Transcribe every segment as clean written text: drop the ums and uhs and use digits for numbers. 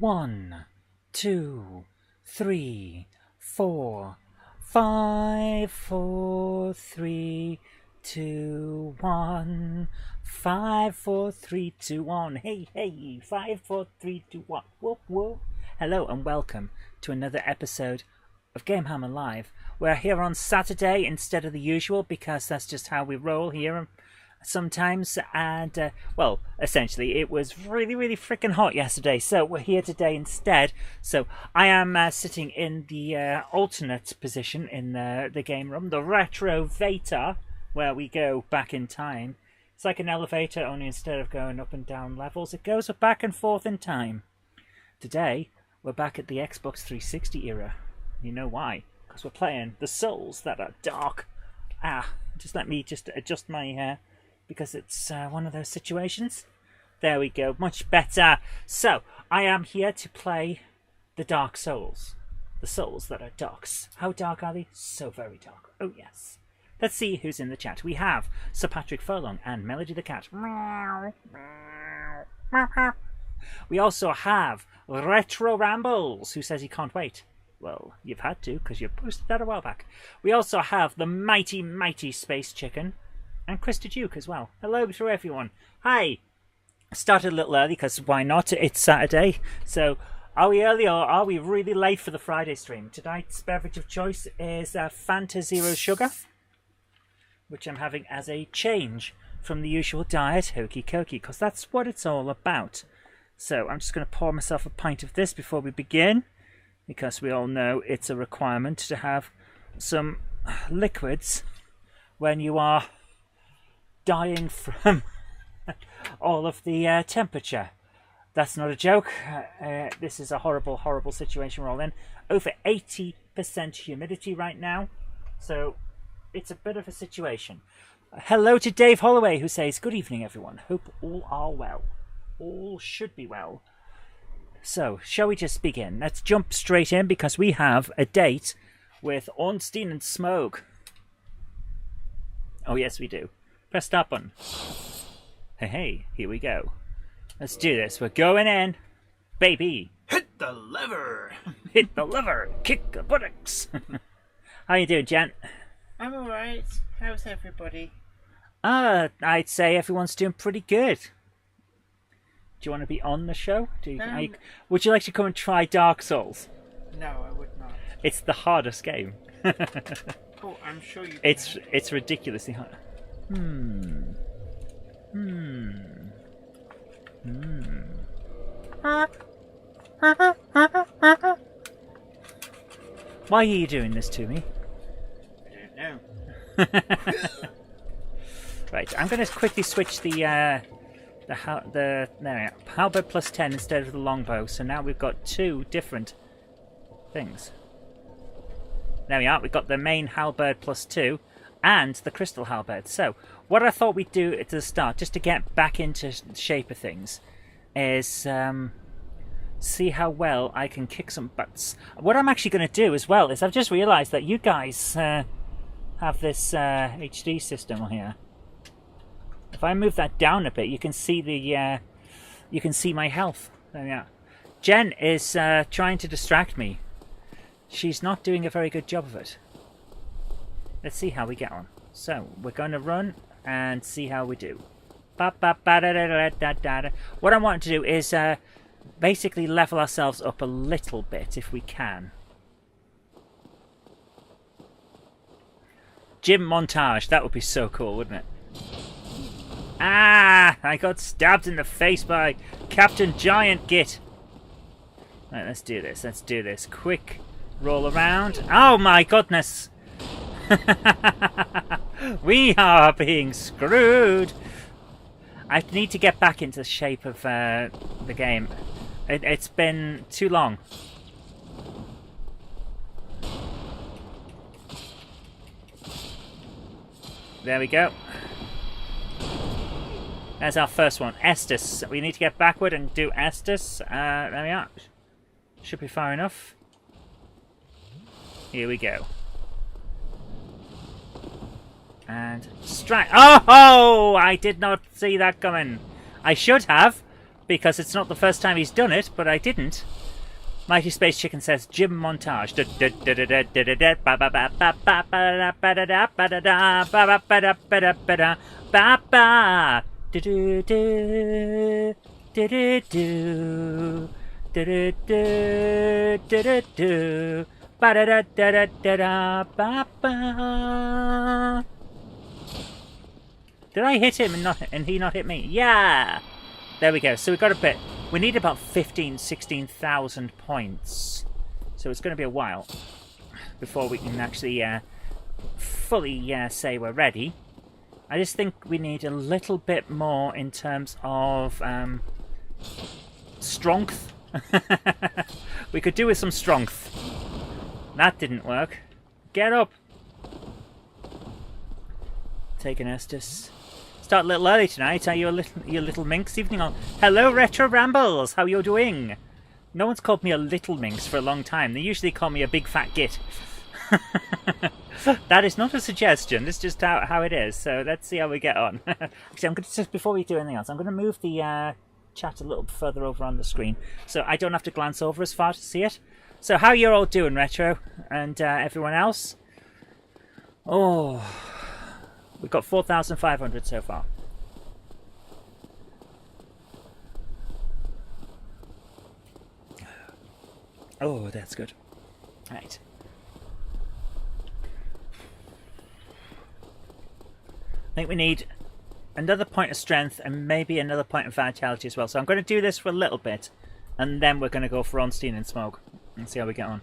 1, 2, 3, 4, 5, 4, 3, 2, 1. 5, 4, 3, 2, 1. Hey, hey, 5, 4, 3, 2, 1. Whoop, whoop. Hello and welcome to another episode of GameHammer Live. We're here on Saturday instead of the usual because that's just how we roll here sometimes. And, well, essentially it was really freaking hot yesterday, so we're here today instead. So I am sitting in the alternate position in the game room, the Retrovator, where we go back in time. It's like an elevator, only instead of going up and down levels, it goes back and forth in time. Today, we're back at the Xbox 360 era. You know why? Because we're playing the Souls that are dark. Just let me adjust my hair, because it's one of those situations. There we go, much better. So, I am here to play the Dark Souls. The Souls that are darks. How dark are they? So very dark. Oh yes. Let's see who's in the chat. We have Sir Patrick Furlong and Melody the Cat. We also have Retro Rambles, who says he can't wait. Well, you've had to, because you posted that a while back. We also have the mighty Space Chicken, and Krista Duke as well. Hello to everyone. Hi. Started a little early, because why not? It's Saturday. So, are we early or are we really late for the Friday stream? Tonight's beverage of choice is Fanta Zero Sugar, which I'm having as a change from the usual diet, hokey cokey, because that's what it's all about. So I'm just going to pour myself a pint of this before we begin, because we all know it's a requirement to have some liquids when you are dying from all of the temperature. That's not a joke. This is a horrible situation we're all in. Over 80% humidity right now, so it's a bit of a situation. Hello to Dave Holloway, who says, good evening, everyone. Hope all are well. All should be well. So, shall we just begin? Let's jump straight in, because we have a date with Ornstein and Smoke. Oh, yes, we do. Press start button. Hey, here we go. Let's do this. We're going in. Baby. Hit the lever. Hit the lever. Kick the buttocks. How you doing, gent? I'm alright. How's everybody? I'd say everyone's doing pretty good. Do you want to be on the show? Would you like to come and try Dark Souls? No, I would not. It's the hardest game. Oh, I'm sure you can. It's ridiculously hard. Why are you doing this to me? I don't know. Right, I'm going to quickly switch the halberd plus 10 instead of the longbow. So now we've got two different things. There we are. We've got the main halberd plus 2 and the crystal halberd. So what I thought we'd do at the start, just to get back into the shape of things, is see how well I can kick some butts. What I'm actually going to do as well is I've just realised that you guys have this HD system here. If I move that down a bit, you can see you can see my health. There we are. Jen is trying to distract me. She's not doing a very good job of it. Let's see how we get on. So we're going to run and see how we do. What I want to do is basically level ourselves up a little bit if we can. Gym montage. That would be so cool, wouldn't it? I got stabbed in the face by Captain Giant Git. Right, let's do this. Quick roll around. Oh my goodness! We are being screwed! I need to get back into the shape of the game. It's been too long. There we go. There's our first one, Estus. We need to get backward and do Estus. There we are. Should be far enough. Here we go. And strike. Oh! I did not see that coming. I should have, because it's not the first time he's done it, but I didn't. Mighty Space Chicken says, Jim montage. Did I hit him and he not hit me? Yeah! There we go. So we got a bit. We need about 16,000 points. So it's going to be a while before we can actually fully say we're ready. I just think we need a little bit more in terms of strength. We could do with some strength. That didn't work. Get up. Take an Estus. Start a little early tonight. Are you a little minx? Evening on. Hello, Retro Rambles. How you doing? No one's called me a little minx for a long time. They usually call me a big fat git. That is not a suggestion. It's just how it is. So let's see how we get on. Actually, I'm going to just before we do anything else, I'm going to move the chat a little further over on the screen so I don't have to glance over as far to see it. So how you're all doing, Retro, and everyone else? Oh. We've got 4,500 so far. Oh, that's good. Right. I think we need another point of strength and maybe another point of vitality as well. So I'm going to do this for a little bit, and then we're going to go for Ornstein and Smoke and see how we get on.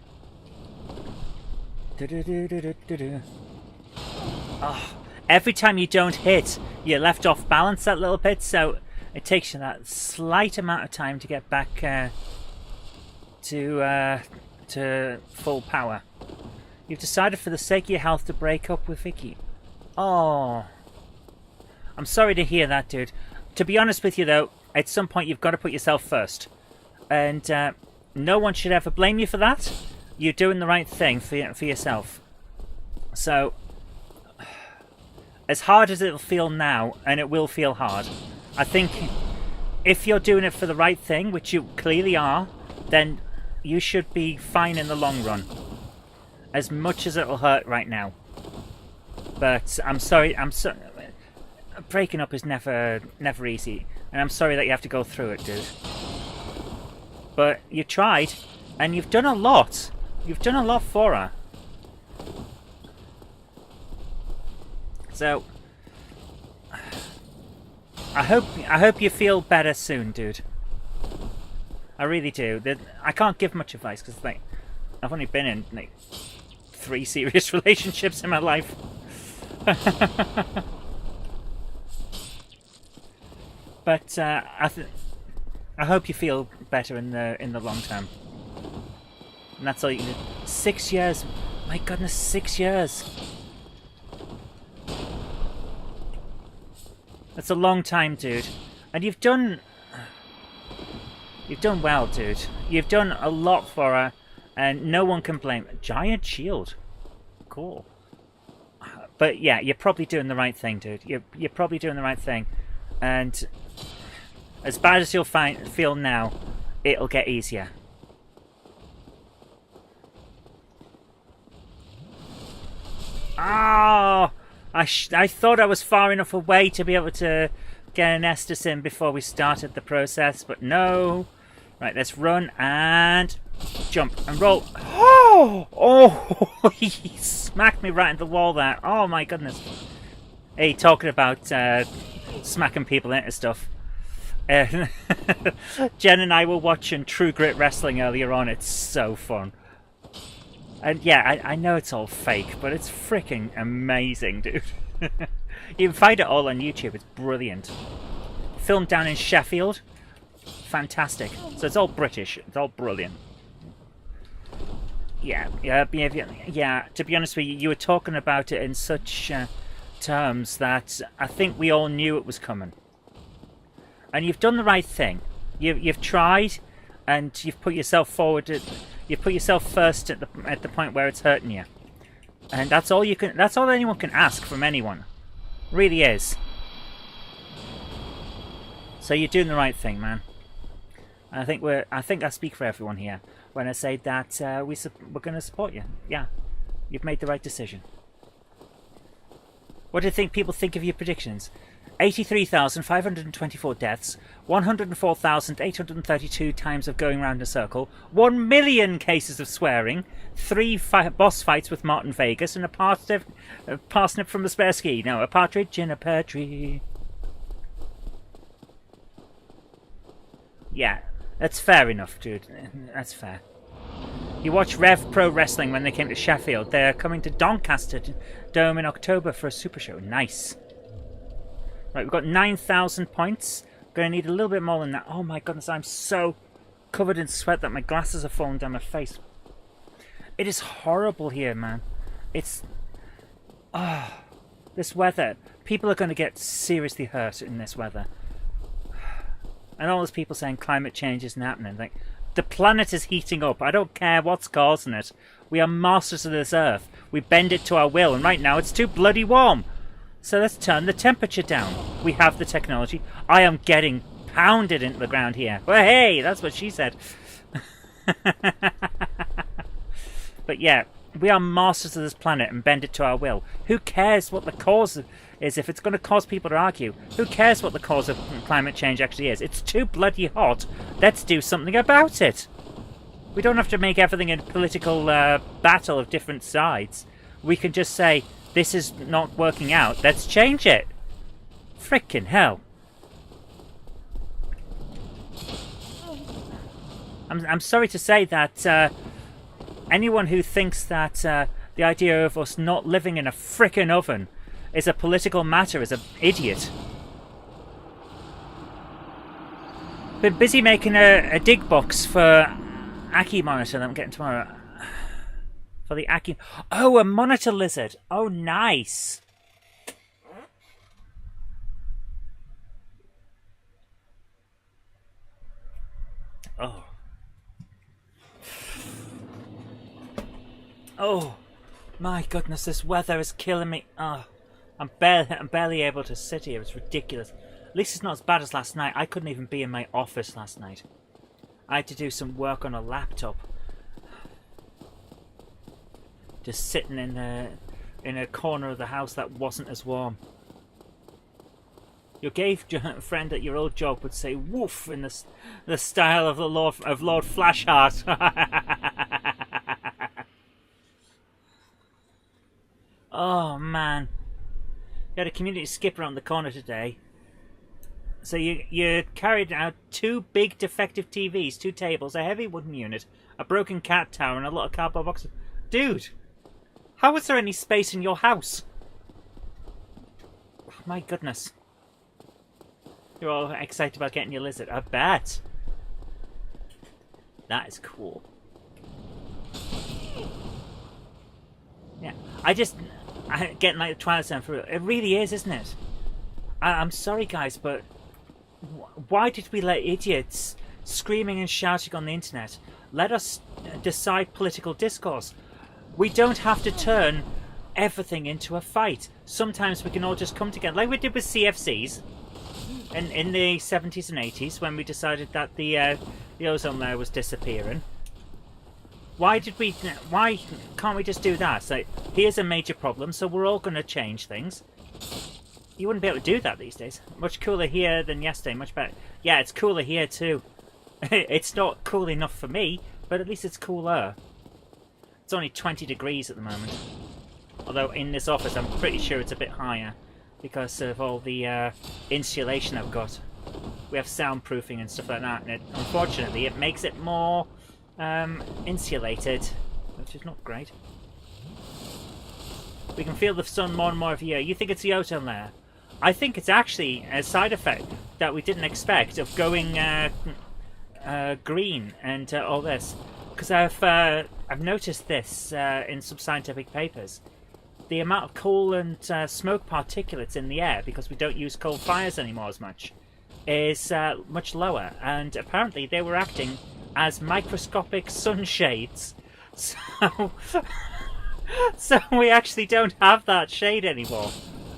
Oh. Every time you don't hit, you're left off balance that little bit, so it takes you that slight amount of time to get back to full power. You've decided for the sake of your health to break up with Vicky. Oh. I'm sorry to hear that, dude. To be honest with you, though, at some point you've got to put yourself first. And no one should ever blame you for that. You're doing the right thing for yourself. So... as hard as it'll feel now, and it will feel hard, I think if you're doing it for the right thing, which you clearly are, then you should be fine in the long run. As much as it'll hurt right now. But I'm sorry, breaking up is never easy, and I'm sorry that you have to go through it, dude. But you tried, and you've done a lot. You've done a lot for her. So, I hope you feel better soon, dude. I really do. I can't give much advice because like I've only been in like 3 serious relationships in my life. But I hope you feel better in the long term. And that's all you can do. 6 years, my goodness, 6 years. That's a long time, dude. And you've done well, dude. You've done a lot for her, and no one can blame. Giant shield. Cool. But yeah, you're probably doing the right thing, dude. You're probably doing the right thing. And as bad as you'll feel now, it'll get easier. Oh! I thought I was far enough away to be able to get an Estus in before we started the process, but no. Right, let's run and jump and roll. Oh, he smacked me right into the wall there. Oh my goodness. Hey, talking about smacking people into stuff. Jen and I were watching True Grit Wrestling earlier on. It's so fun. And yeah, I know it's all fake, but it's freaking amazing, dude. You can find it all on YouTube. It's brilliant. Filmed down in Sheffield. Fantastic. So it's all British. It's all brilliant. Yeah. To be honest with you, you were talking about it in such terms that I think we all knew it was coming. And you've done the right thing. You've tried, and you've put yourself forward. You put yourself first at the point where it's hurting you, and that's all you can. That's all anyone can ask from anyone. Really is. So you're doing the right thing, man. I think I speak for everyone here when I say that we're going to support you. Yeah, you've made the right decision. What do you think people think of your predictions? 83,524 deaths, 104,832 times of going round in a circle, 1 million cases of swearing, 3 boss fights with Martin Vegas, and a parsnip from the spare ski. No, a partridge in a pear tree. Yeah, that's fair enough, dude. That's fair. You watch Rev Pro Wrestling when they came to Sheffield. They're coming to Doncaster Dome in October for a super show. Nice. Right, we've got 9,000 points. Going to need a little bit more than that. Oh my goodness, I'm so covered in sweat that my glasses are falling down my face. It is horrible here, man. It's... this weather. People are going to get seriously hurt in this weather. And all those people saying climate change isn't happening. Like, the planet is heating up. I don't care what's causing it. We are masters of this earth. We bend it to our will, and right now it's too bloody warm. So let's turn the temperature down. We have the technology. I am getting pounded into the ground here. Well, hey, that's what she said. But yeah, we are masters of this planet and bend it to our will. Who cares what the cause is if it's going to cause people to argue? Who cares what the cause of climate change actually is? It's too bloody hot. Let's do something about it. We don't have to make everything a political battle of different sides. We can just say, this is not working out. Let's change it. Frickin' hell. I'm sorry to say that anyone who thinks that the idea of us not living in a frickin' oven is a political matter is an idiot. Been busy making a dig box for Aki monitor that I'm getting tomorrow. For the Aki... Oh, a monitor lizard. Oh, nice. Oh. Oh, my goodness, this weather is killing me. Oh, I'm barely able to sit here. It's ridiculous. At least it's not as bad as last night. I couldn't even be in my office last night. I had to do some work on a laptop. Just sitting in a corner of the house that wasn't as warm. Your gay friend at your old job would say "woof" in the style of Lord Flashheart. Oh man, you had a community skip around the corner today. So you carried out 2 big defective TVs, 2 tables, a heavy wooden unit, a broken cat tower, and a lot of cardboard boxes. Dude, how is there any space in your house? Oh, my goodness. You're all excited about getting your lizard. I bet. That is cool. Yeah, I getting like the Twilight Zone for real. It really is, isn't it? I'm sorry, guys, but why did we let idiots screaming and shouting on the internet let us decide political discourse? We don't have to turn everything into a fight. Sometimes we can all just come together, like we did with CFCs in the 70s and 80s when we decided that the ozone layer was disappearing. Why can't we just do that? So here's a major problem, so we're all going to change things. You wouldn't be able to do that these days. Much cooler here than yesterday, much better. Yeah, it's cooler here too. It's not cool enough for me, but at least it's cooler. It's only 20 degrees at the moment. Although in this office I'm pretty sure it's a bit higher because of all the insulation I've got. We have soundproofing and stuff like that, and unfortunately it makes it more insulated, which is not great. We can feel the sun more and more of here. You think it's the ozone layer? I think it's actually a side effect that we didn't expect of going green and all this. Because I've noticed this in some scientific papers. The amount of coal and smoke particulates in the air, because we don't use coal fires anymore as much, is much lower. And apparently they were acting as microscopic sunshades. So we actually don't have that shade anymore,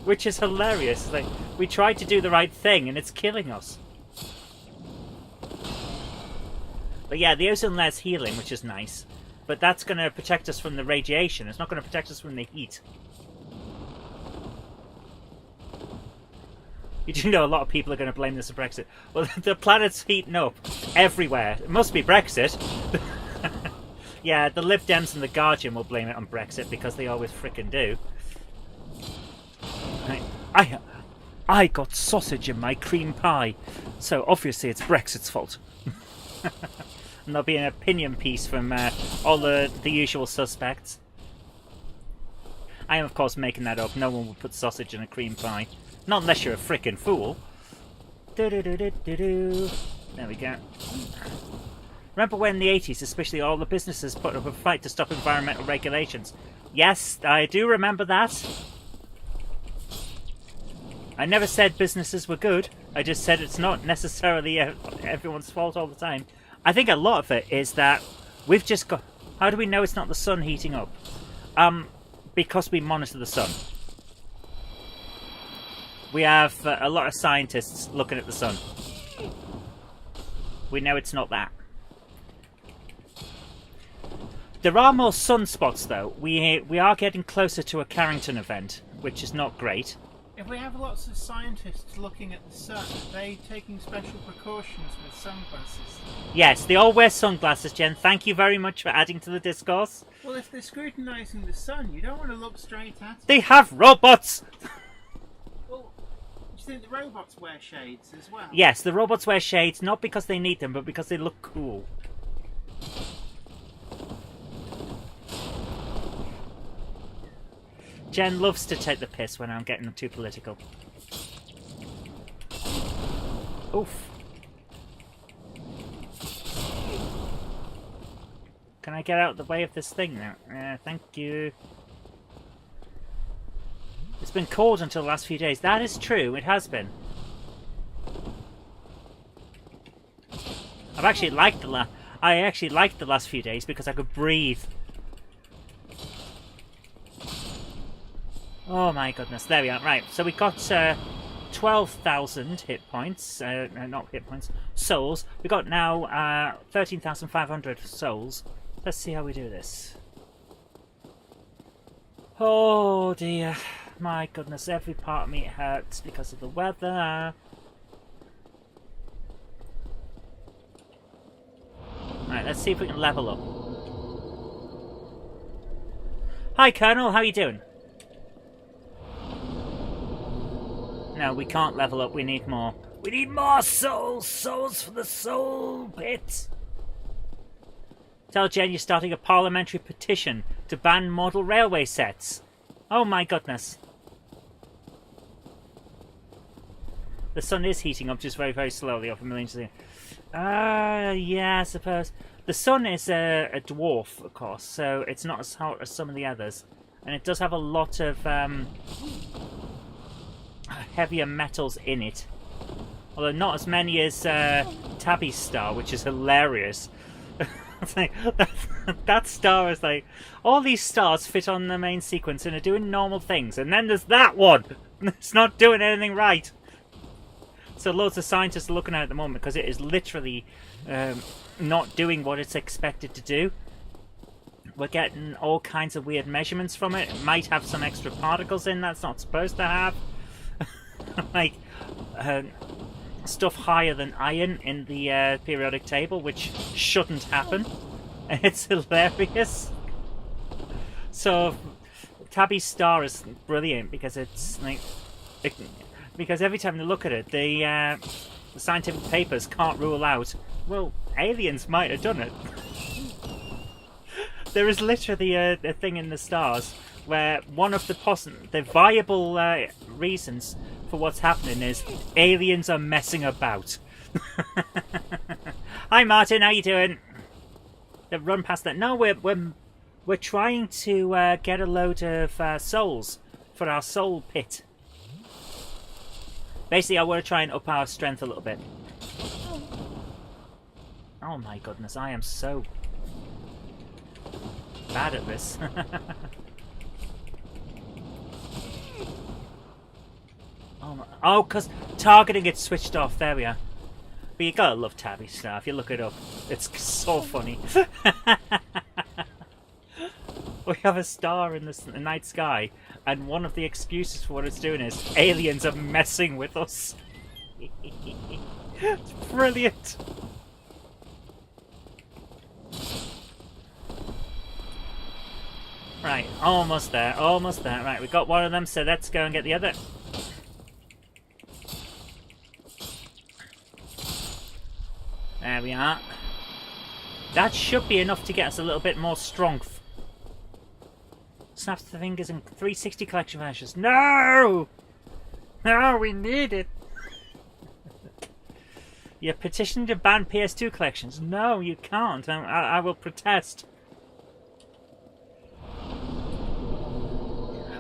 which is hilarious. Like, we tried to do the right thing and it's killing us. But yeah, the ozone layer's healing, which is nice. But that's going to protect us from the radiation. It's not going to protect us from the heat. You do know a lot of people are going to blame this on Brexit. Well, the planet's heating up everywhere. It must be Brexit. Yeah, the Lib Dems and the Guardian will blame it on Brexit because they always frickin' do. I got sausage in my cream pie, so obviously it's Brexit's fault. And there'll be an opinion piece from all the usual suspects. I am, of course, making that up. No one would put sausage in a cream pie. Not unless you're a frickin' fool. There we go. Remember when in the 80s, especially all the businesses put up a fight to stop environmental regulations? Yes, I do remember that. I never said businesses were good. I just said it's not necessarily everyone's fault all the time. I think a lot of it is that we've just got... How do we know it's not the sun heating up? Because we monitor the sun. We have a lot of scientists looking at the sun. We know it's not that. There are more sunspots, though. We are getting closer to a Carrington event, which is not great. If we have lots of scientists looking at the sun, are they taking special precautions with sunglasses? Yes, they all wear sunglasses, Jen. Thank you very much for adding to the discourse. Well, if they're scrutinising the sun, you don't want to look straight at it. They have robots! Well, do you think the robots wear shades as well? Yes, the robots wear shades, not because they need them, but because they look cool. Jen loves to take the piss when I'm getting too political. Oof. Can I get out of the way of this thing now? Thank you. It's been cold until the last few days. That is true, it has been. I actually liked the last few days because I could breathe. Oh my goodness, there we are. Right, so we got 12,000 hit points. Not hit points, souls. We got now 13,500 souls. Let's see how we do this. Oh dear. My goodness, every part of me hurts because of the weather. Right, let's see if we can level up. Hi Colonel, how you doing? No, we can't level up. We need more. We need more souls! Souls for the soul pit! Tell Jen you're starting a parliamentary petition to ban model railway sets. Oh my goodness. The sun is heating up just very, very slowly off a million years. Yeah, I suppose. The sun is a dwarf, of course, so it's not as hot as some of the others. And it does have a lot of... heavier metals in it, although not as many as Tabby's star, which is hilarious. It's like, that star is like, all these stars fit on the main sequence and are doing normal things, and then there's that one. It's not doing anything right. So loads of scientists are looking at it at the moment because it is literally not doing what it's expected to do. We're getting all kinds of weird measurements from it. It might have some extra particles in that's not supposed to have. Like stuff higher than iron in the periodic table, which shouldn't happen. It's hilarious. So Tabby's star is brilliant because it's like because every time they look at it, the scientific papers can't rule out, well, aliens might have done it. There is literally a thing in the stars where one of the viable reasons for what's happening is aliens are messing about. Hi Martin, how you doing? They've run past that. No, we're trying to get a load of souls for our soul pit. Basically, I want to try and up our strength a little bit. Oh my goodness, I am so bad at this. Oh, because targeting gets switched off. There we are. But you gotta love Tabby Star. If you look it up, it's so funny. We have a star in the night sky, and one of the excuses for what it's doing is aliens are messing with us. It's brilliant. Right, almost there, almost there. Right, we got one of them, so let's go and get the other. There we are. That should be enough to get us a little bit more strength. Snaps the fingers and 360 collection vanishes. No! No, we need it. You petitioned to ban PS2 collections. No, you can't. I will protest.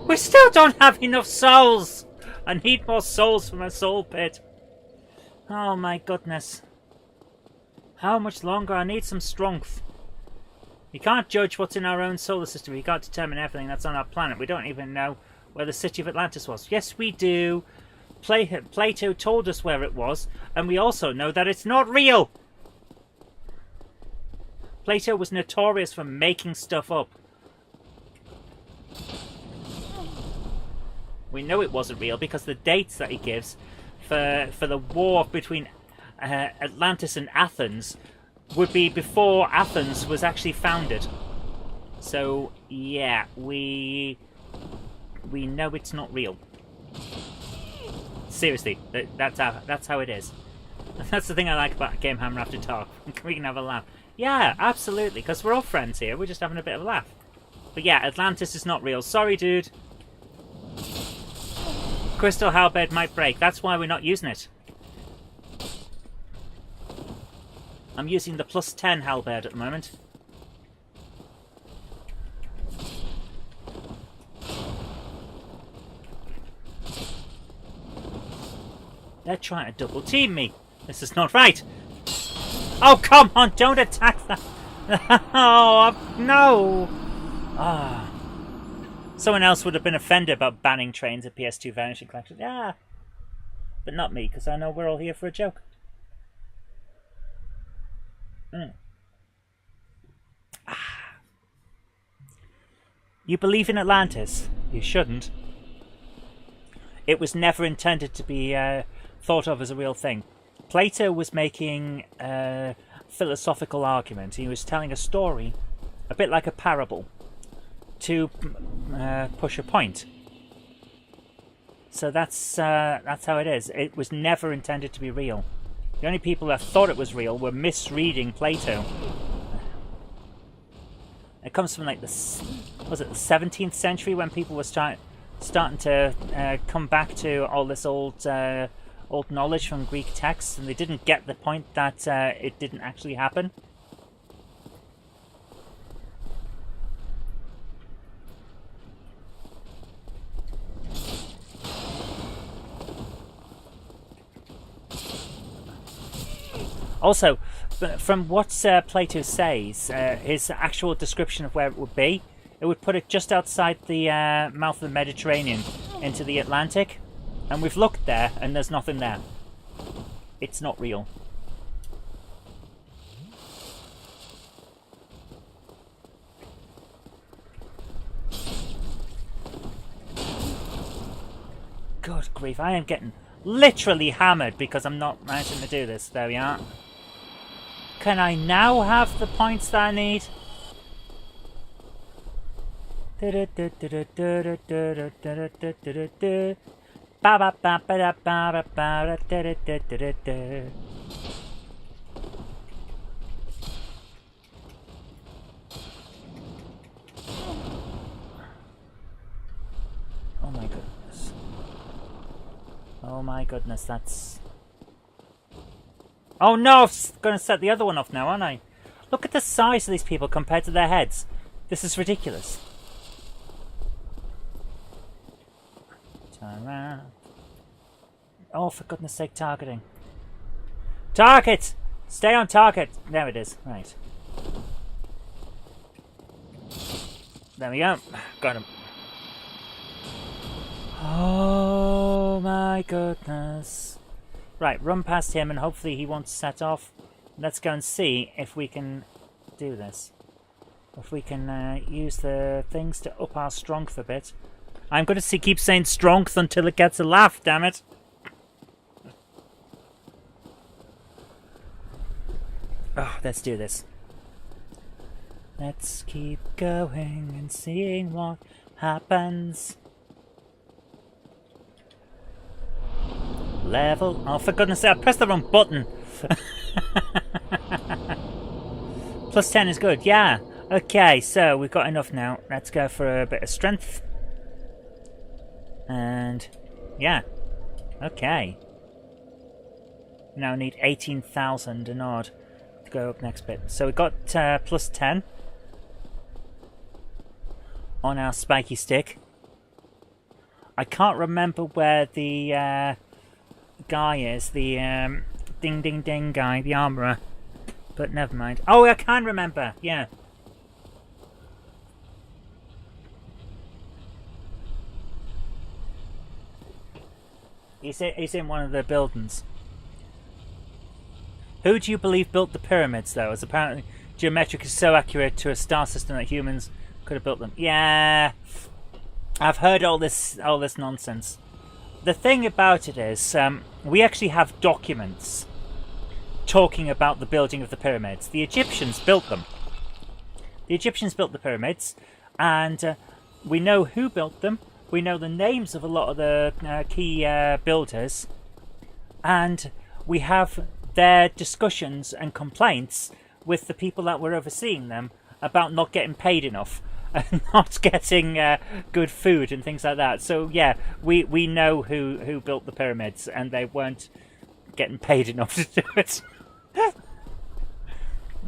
We still don't have enough souls. I need more souls for my soul pit. Oh my goodness. How much longer? I need some strength. You can't judge what's in our own solar system. You can't determine everything that's on our planet. We don't even know where the city of Atlantis was. Yes, we do. Plato told us where it was, and we also know that it's not real. Plato was notorious for making stuff up. We know it wasn't real because the dates that he gives for the war between Atlantis and Athens would be before Athens was actually founded. So yeah, we know it's not real. Seriously, that's how it is. That's the thing I like about GameHammer After Dark. We can have a laugh. Yeah, absolutely, because we're all friends here. We're just having a bit of a laugh. But yeah, Atlantis is not real. Sorry, dude. Crystal halberd might break. That's why we're not using it. I'm using the +10 halberd at the moment. They're trying to double team me. This is not right. Oh, come on, don't attack that. Oh, no. Ah. Someone else would have been offended about banning trains at PS2 Vanishing Collection. Yeah. But not me, because I know we're all here for a joke. You believe in Atlantis? You shouldn't. It was never intended to be thought of as a real thing. Plato was making a philosophical argument. He was telling a story, a bit like a parable, to push a point. So that's how it is. It was never intended to be real. The only people that thought it was real were misreading Plato. It comes from like the 17th century when people were starting to come back to all this old knowledge from Greek texts, and they didn't get the point that it didn't actually happen. Also, from what Plato says, his actual description of where it would put it just outside the mouth of the Mediterranean into the Atlantic. And we've looked there, and there's nothing there. It's not real. Good grief, I am getting literally hammered because I'm not managing to do this. There we are. Can I now have the points that I need? Oh my goodness. Oh my goodness, that's... Oh no, I'm going to set the other one off now, aren't I? Look at the size of these people compared to their heads. This is ridiculous. Turn around. Oh, for goodness sake, targeting. Target! Stay on target! There it is. Right. There we go. Got him. Oh my goodness. Right, run past him and hopefully he won't set off. Let's go and see if we can do this. If we can use the things to up our strength a bit. I'm going to keep saying strength until it gets a laugh, damn it. Oh, let's do this. Let's keep going and seeing what happens. Level. Oh, for goodness sake, I pressed the wrong button. Plus 10 is good, yeah. Okay, so we've got enough now. Let's go for a bit of strength. And, yeah. Okay. Now need 18,000 and odd to go up next bit. So we've got plus 10 on our spiky stick. I can't remember where the guy is, the ding ding ding guy, the armourer. But never mind. Oh, I can remember, yeah. He's in one of the buildings. Who do you believe built the pyramids, though? As apparently geometric is so accurate to a star system that humans could have built them. Yeah, I've heard all this nonsense. The thing about it is, we actually have documents talking about the building of the pyramids. The Egyptians built them. The Egyptians built the pyramids, and we know who built them. We know the names of a lot of the key builders, and we have their discussions and complaints with the people that were overseeing them about not getting paid enough and not getting good food and things like that. So yeah, we know who built the pyramids, and they weren't getting paid enough to do it.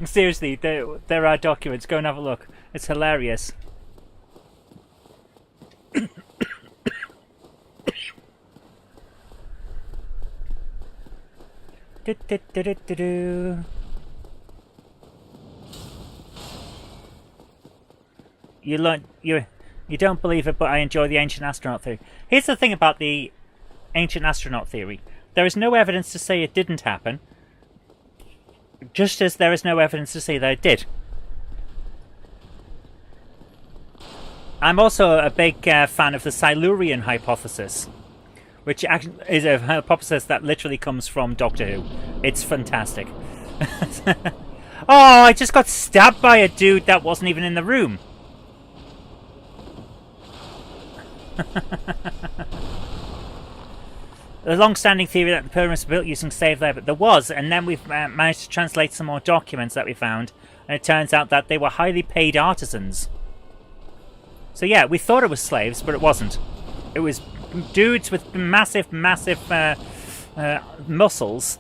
Seriously, there are documents. Go and have a look. It's hilarious. You don't believe it, but I enjoy the ancient astronaut theory. Here's the thing about the ancient astronaut theory. There is no evidence to say it didn't happen, just as there is no evidence to say that it did. I'm also a big fan of the Silurian hypothesis, which is a hypothesis that literally comes from Doctor Who. It's fantastic. Oh, I just got stabbed by a dude that wasn't even in the room. The long-standing theory that the pyramids were built using slave labour. There was, and then we've managed to translate some more documents that we found, and it turns out that they were highly paid artisans. So yeah, we thought it was slaves, but it wasn't. It was dudes with massive muscles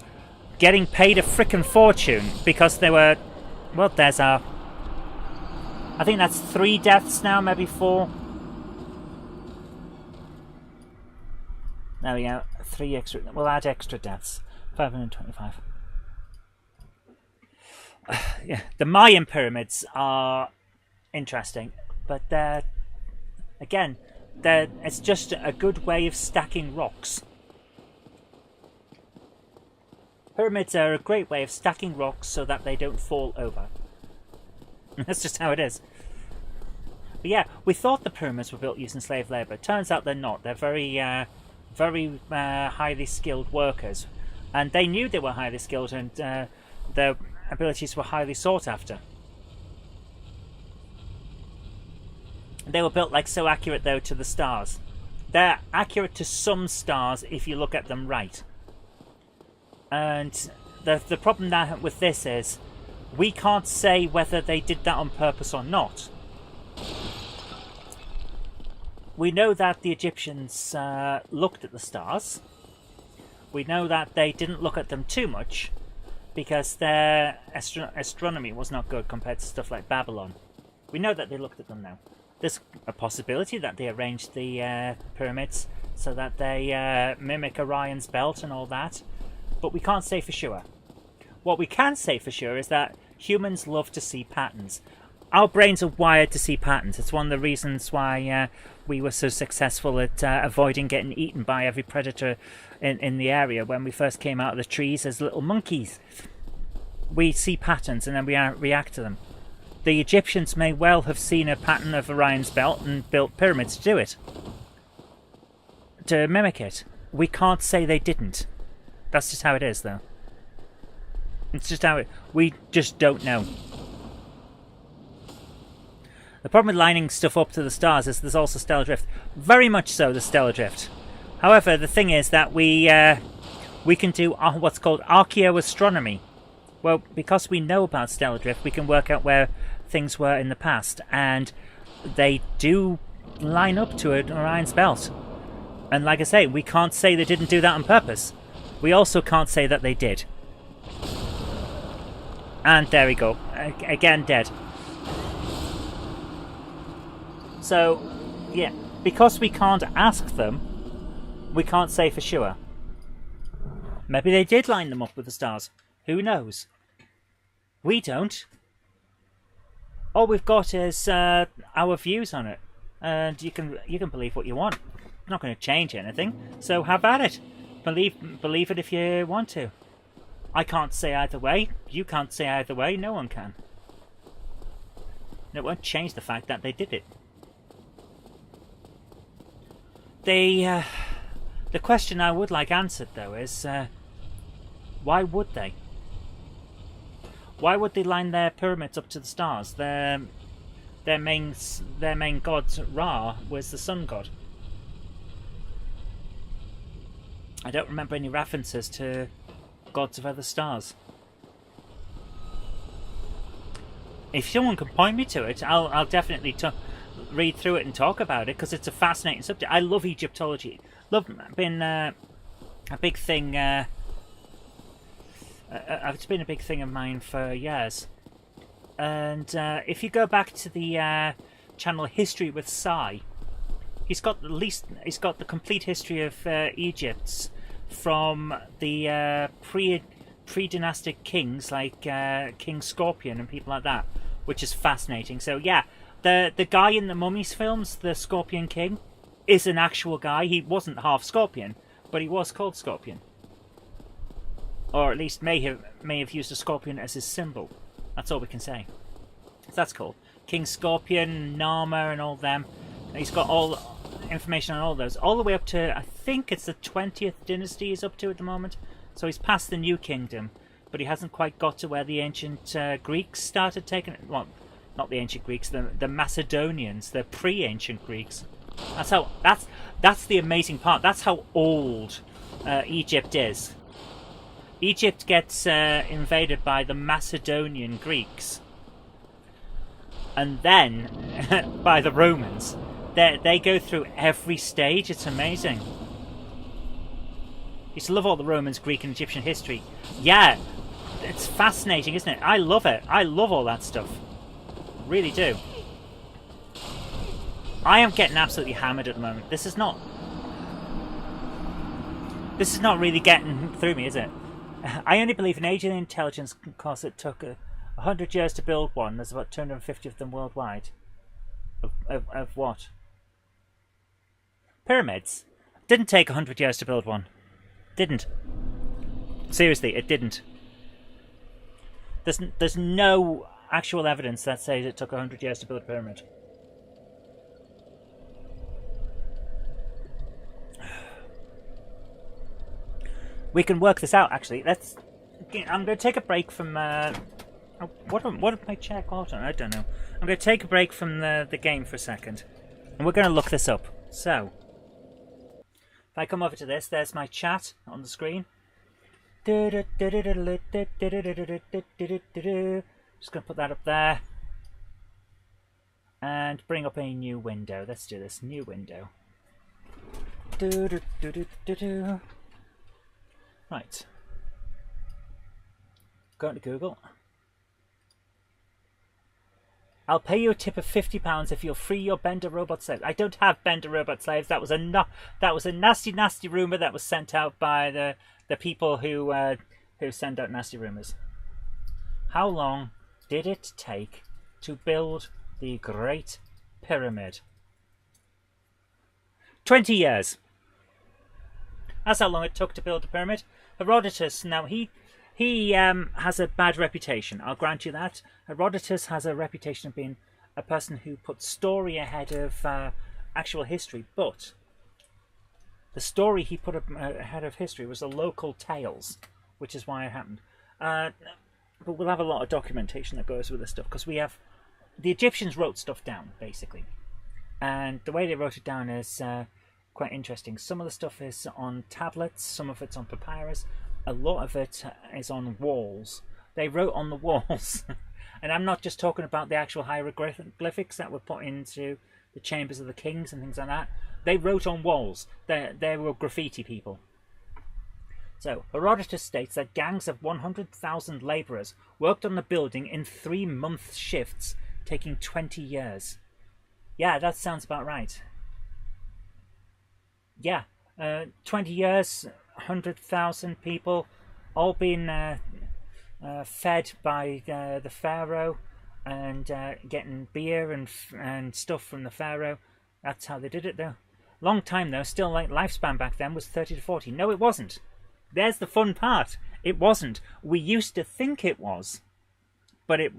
getting paid a frickin' fortune because they were... Well, there's our... I think that's 3 deaths now, maybe 4. There we go. 3 extra... We'll add extra deaths. 525. Yeah, the Mayan pyramids are interesting, but they're... Again, it's just a good way of stacking rocks. Pyramids are a great way of stacking rocks so that they don't fall over. That's just how it is. But yeah, we thought the pyramids were built using slave labour. Turns out they're not. They're very highly skilled workers. And they knew they were highly skilled, and their abilities were highly sought after. They were built like so accurate though to the stars. They're accurate to some stars if you look at them right. And the problem now with this is we can't say whether they did that on purpose or not. We know that the Egyptians looked at the stars. We know that they didn't look at them too much because their astronomy was not good compared to stuff like Babylon. We know that they looked at them now. There's a possibility that they arranged the pyramids so that they mimic Orion's belt and all that, but we can't say for sure. What we can say for sure is that humans love to see patterns. our brains are wired to see patterns. It's one of the reasons why we were so successful at avoiding getting eaten by every predator in the area when we first came out of the trees as little monkeys. We see patterns and then we react to them. The Egyptians may well have seen a pattern of Orion's belt and built pyramids to do it, to mimic it. We can't say they didn't. That's just how it is, though. It's just how we just don't know. The problem with lining stuff up to the stars is there's also stellar drift. Very much so, there's stellar drift. However, the thing is that we can do what's called archaeoastronomy. Well, because we know about stellar drift, we can work out where things were in the past, and they do line up to an Orion's belt. And like I say, we can't say they didn't do that on purpose. We also can't say that they did. And there we go. Again, dead. So, yeah, because we can't ask them, we can't say for sure. Maybe they did line them up with the stars. Who knows? We don't. All we've got is our views on it, and you can believe what you want. I'm not going to change anything, so have at it. Believe it if you want to. I can't say either way. You can't say either way. No one can. It won't change the fact that they did it. The question I would like answered though is why would they? Why would they line their pyramids up to the stars? Their main god Ra was the sun god. I don't remember any references to gods of other stars. If someone can point me to it, I'll definitely read through it and talk about it, because it's a fascinating subject. I love Egyptology. Been a big thing. It's been a big thing of mine for years. And if you go back to the channel History with Sai, he's got the complete history of Egypt from the pre-dynastic kings like King Scorpion and people like that, which is fascinating. So yeah, the guy in the Mummies films, the Scorpion King, is an actual guy. He wasn't half Scorpion, but he was called Scorpion, or at least may have used a scorpion as his symbol. That's all we can say. So that's cool. King Scorpion, Nama, and all them. He's got all information on all those, all the way up to, I think it's the 20th dynasty he's up to at the moment. So he's past the New Kingdom, but he hasn't quite got to where the ancient Greeks started taking it. Well, not the ancient Greeks, the Macedonians, the pre-ancient Greeks. That's the amazing part. That's how old Egypt is. Egypt gets invaded by the Macedonian Greeks, and then by the Romans. They go through every stage. It's amazing. Used to love all the Romans, Greek, and Egyptian history. Yeah, it's fascinating, isn't it? I love it. I love all that stuff. Really do. I am getting absolutely hammered at the moment. This is not really getting through me, is it? I only believe in alien intelligence because it took 100 years to build one. There's about 250 of them worldwide. Of what? Pyramids. Didn't take 100 years to build one. Didn't. Seriously, it didn't. There's no actual evidence that says it took 100 years to build a pyramid. We can work this out, actually. I'm going to take a break from... what did my check out on? I don't know. I'm going to take a break from the game for a second. And we're going to look this up. So, if I come over to this, there's my chat on the screen. Just going to put that up there. And bring up a new window. Let's do this. New window. Right. Going to Google. I'll pay you a tip of £50 if you'll free your Bender robot slaves. I don't have Bender robot slaves. That was a nasty, nasty rumor that was sent out by the people who send out nasty rumors. How long did it take to build the Great Pyramid? 20 years. That's how long it took to build the pyramid. Herodotus, now he has a bad reputation, I'll grant you that. Herodotus has a reputation of being a person who put story ahead of actual history, but the story he put ahead of history was the local tales, which is why it happened. But we'll have a lot of documentation that goes with this stuff, because the Egyptians wrote stuff down, basically. And the way they wrote it down is quite interesting. Some of the stuff is on tablets, some of it's on papyrus, a lot of it is on walls. They wrote on the walls. And I'm not just talking about the actual hieroglyphics that were put into the chambers of the kings and things like that. They wrote on walls. They were graffiti people. So, Herodotus states that gangs of 100,000 labourers worked on the building in 3-month shifts, taking 20 years. Yeah, that sounds about right. Yeah, 20 years, 100,000 people, all being fed by the pharaoh and getting beer and stuff from the pharaoh. That's how they did it, though. Long time, though. Still, like, lifespan back then was 30 to 40. No, it wasn't. There's the fun part. It wasn't. We used to think it was, but it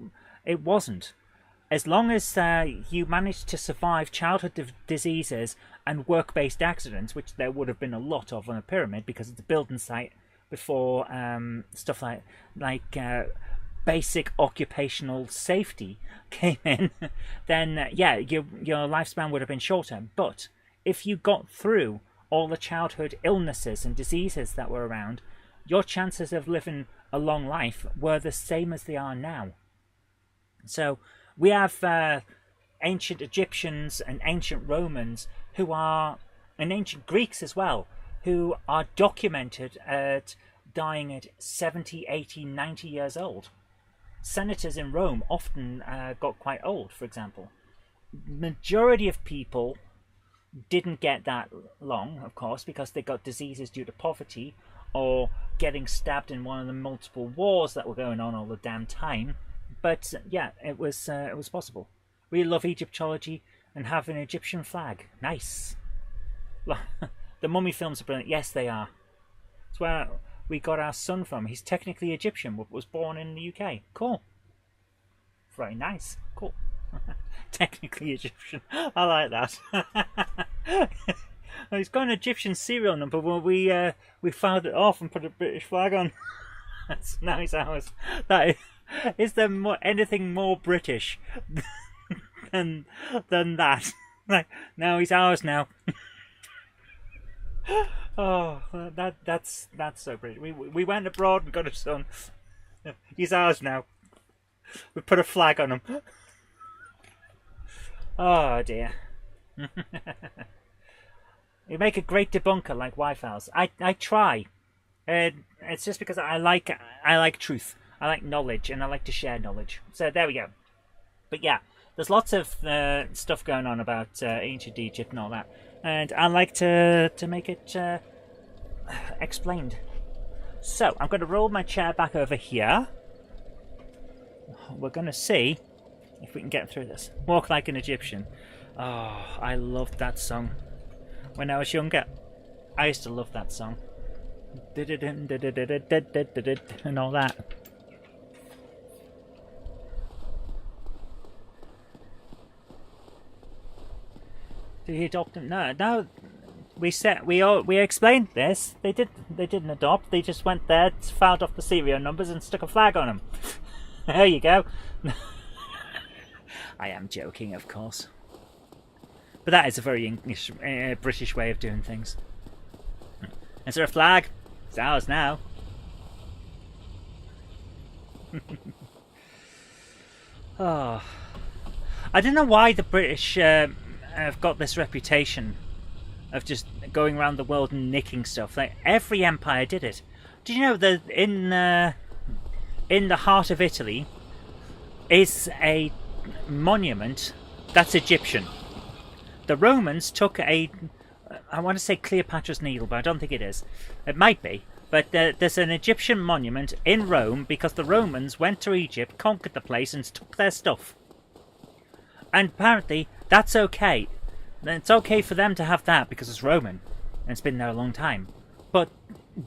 wasn't. As long as you managed to survive childhood diseases and work-based accidents, which there would have been a lot of on a pyramid because it's a building site before stuff like basic occupational safety came in, then yeah, your lifespan would have been shorter. But if you got through all the childhood illnesses and diseases that were around, your chances of living a long life were the same as they are now. So we have ancient Egyptians and ancient Romans and ancient Greeks as well, who are documented at dying at 70, 80, 90 years old. Senators in Rome often got quite old, for example. Majority of people didn't get that long, of course, because they got diseases due to poverty or getting stabbed in one of the multiple wars that were going on all the damn time. But yeah, it was possible. We love Egyptology and have an Egyptian flag. Nice. The Mummy films are brilliant. Yes, they are. It's where we got our son from. He's technically Egyptian, but was born in the UK. Cool. Very nice. Cool. Technically Egyptian. I like that. He's got an Egyptian serial number, but we filed it off and put a British flag on. That's now he's ours. That is there anything more British than that? Like, now he's ours now. Oh, that's so British. We went abroad and got a son. He's ours now. We put a flag on him. Oh dear. You make a great debunker like Wi-Files. I try. It's just because I like truth. I like knowledge, and I like to share knowledge. So there we go. But yeah, there's lots of stuff going on about ancient Egypt and all that, and I like to make it explained. So I'm going to roll my chair back over here. We're going to see if we can get through this. Walk like an Egyptian. Oh, I loved that song when I was younger. I used to love that song. And all that. Did he adopt him? No. We explained this. They didn't adopt. They just went there, filed off the serial numbers, and stuck a flag on them. There you go. I am joking, of course. But that is a very English, British way of doing things. Is there a flag? It's ours now. Oh, I don't know why the British have got this reputation of just going around the world and nicking stuff. Like, every empire did it. Did you know that in the heart of Italy is a monument that's Egyptian? The Romans took I want to say Cleopatra's Needle, but I don't think it is. It might be. But there's an Egyptian monument in Rome because the Romans went to Egypt, conquered the place, and took their stuff. And apparently, that's okay. It's okay for them to have that because it's Roman. And it's been there a long time. But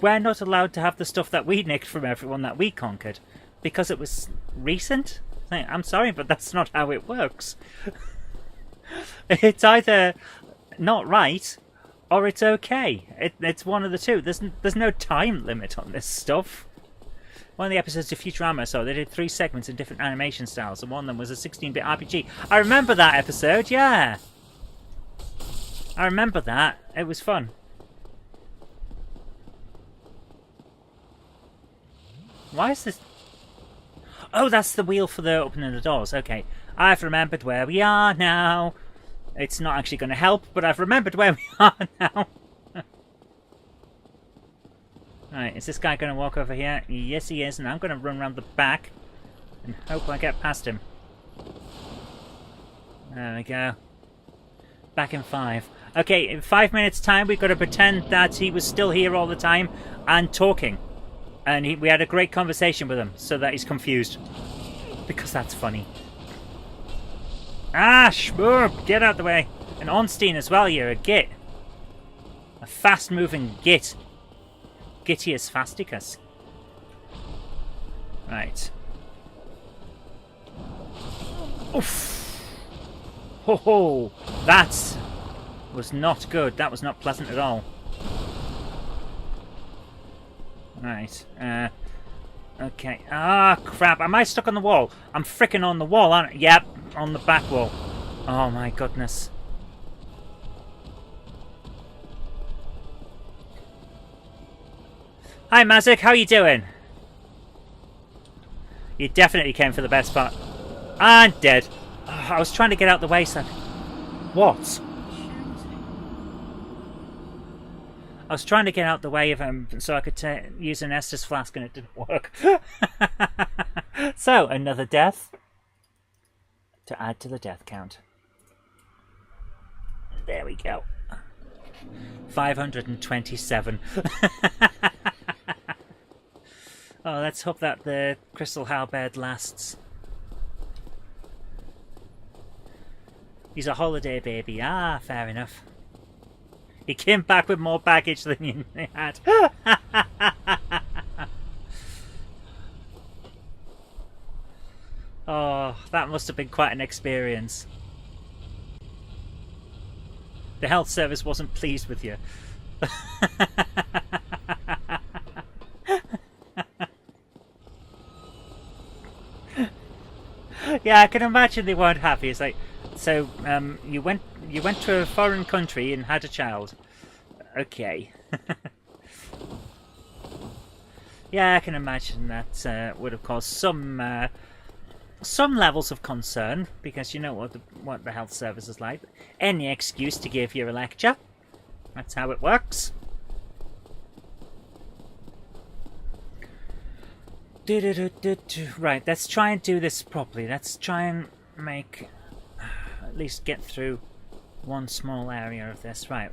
we're not allowed to have the stuff that we nicked from everyone that we conquered. Because it was recent? I'm sorry, but that's not how it works. It's either not right, or it's okay. It's one of the two. There's no time limit on this stuff. One of the episodes of Futurama, so they did 3 segments in different animation styles, and one of them was a 16-bit RPG. I remember that episode, yeah! I remember that. It was fun. Why is this... Oh, that's the wheel for the opening the doors. Okay. I've remembered where we are now. It's not actually going to help, but I've remembered where we are now. Alright, is this guy going to walk over here? Yes, he is, and I'm going to run around the back and hope I get past him. There we go. Back in 5. Okay, in 5 minutes' time, we've got to pretend that he was still here all the time and talking. And we had a great conversation with him, so that he's confused. Because that's funny. Ah, Schmurb, get out the way. And Ornstein as well, you're a git. A fast-moving git. Gitius fasticus. Right. Oof. Ho ho! That was not good. That was not pleasant at all. Right. Okay. Ah, crap. Am I stuck on the wall? I'm fricking on the wall, aren't I? Yep, on the back wall. Oh my goodness. Hi, Mazik. How you doing? You definitely came for the best part. And dead. Oh, I was trying to get out the way, son. What? I was trying to get out the way of him so I could use an Estus flask and it didn't work. So, another death to add to the death count. There we go. 527. Oh, let's hope that the crystal halberd lasts. He's a holiday baby. Ah, fair enough. He came back with more baggage than you had. Oh, that must have been quite an experience. The health service wasn't pleased with you. Yeah, I can imagine they weren't happy. It's like, so you went to a foreign country and had a child. Okay. Yeah, I can imagine that would have caused some levels of concern, because you know what the health service is like. Any excuse to give you a lecture. That's how it works. Right, let's try and do this properly. Let's try and make... at least get through one small area of this. Right,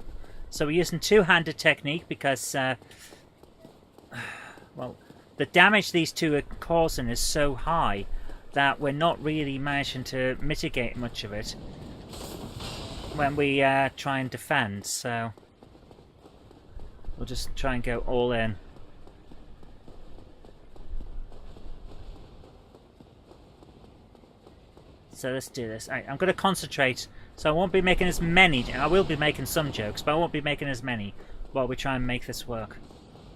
so we're using two-handed technique because... well, the damage these two are causing is so high that we're not really managing to mitigate much of it when we try and defend, so we'll just try and go all in. So let's do this. I'm going to concentrate, so I won't be making as many. I will be making some jokes, but I won't be making as many while we try and make this work.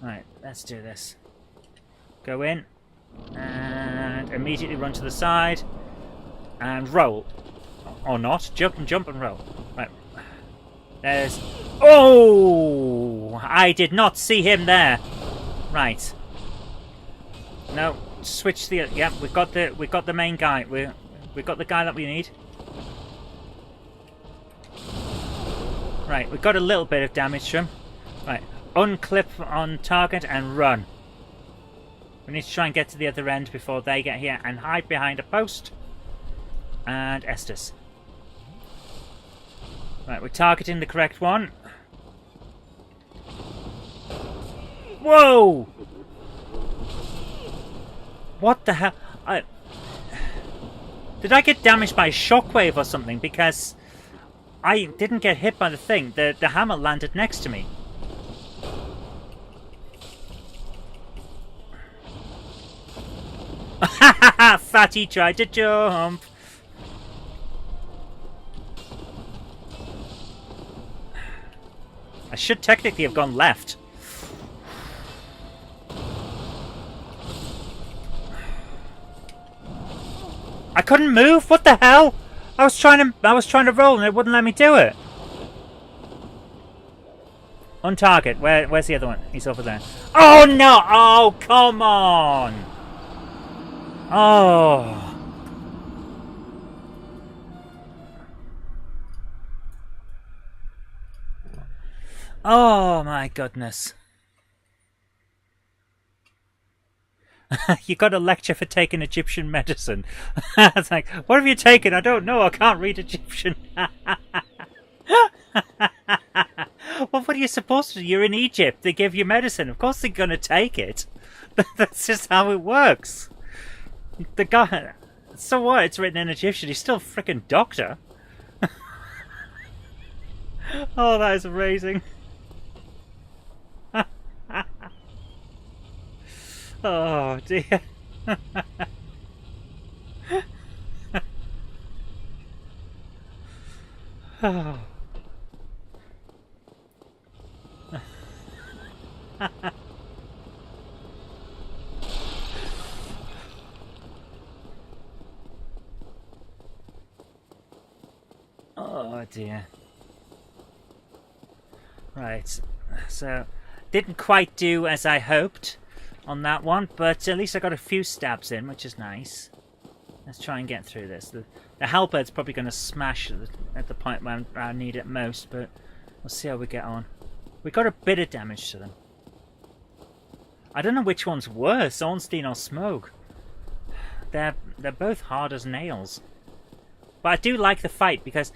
Right, let's do this. Go in, and immediately run to the side, and roll. Or not. Jump and roll. Right. There's... Oh! I did not see him there. Right. No, switch the... Yeah, we've got the main guy. We've got the guy that we need. Right, we've got a little bit of damage from him. Right, unclip on target and run. We need to try and get to the other end before they get here and hide behind a post. And Estes. Right, we're targeting the correct one. Whoa! What the hell? Did I get damaged by a shockwave or something? Because I didn't get hit by the thing. The hammer landed next to me. Fatty tried to jump. I should technically have gone left. I couldn't move. What the hell? I was trying to roll and it wouldn't let me do it. On target. Where's the other one? He's over there. Oh no! Oh, come on! Oh. Oh my goodness. You got a lecture for taking Egyptian medicine. It's like, what have you taken? I don't know. I can't read Egyptian. Well, what are you supposed to do? You're in Egypt. They give you medicine. Of course they're going to take it. That's just how it works. The guy... So what? It's written in Egyptian. He's still a freaking doctor. Oh, that is amazing. Oh dear. Oh. Oh dear. Right, so didn't quite do as I hoped on that one, but at least I got a few stabs in, which is nice. Let's try and get through this. The halberd's probably going to smash at the point where I need it most, but we'll see how we get on. We got a bit of damage to them. I don't know which one's worse, Ornstein or Smoke. They're both hard as nails. But I do like the fight because,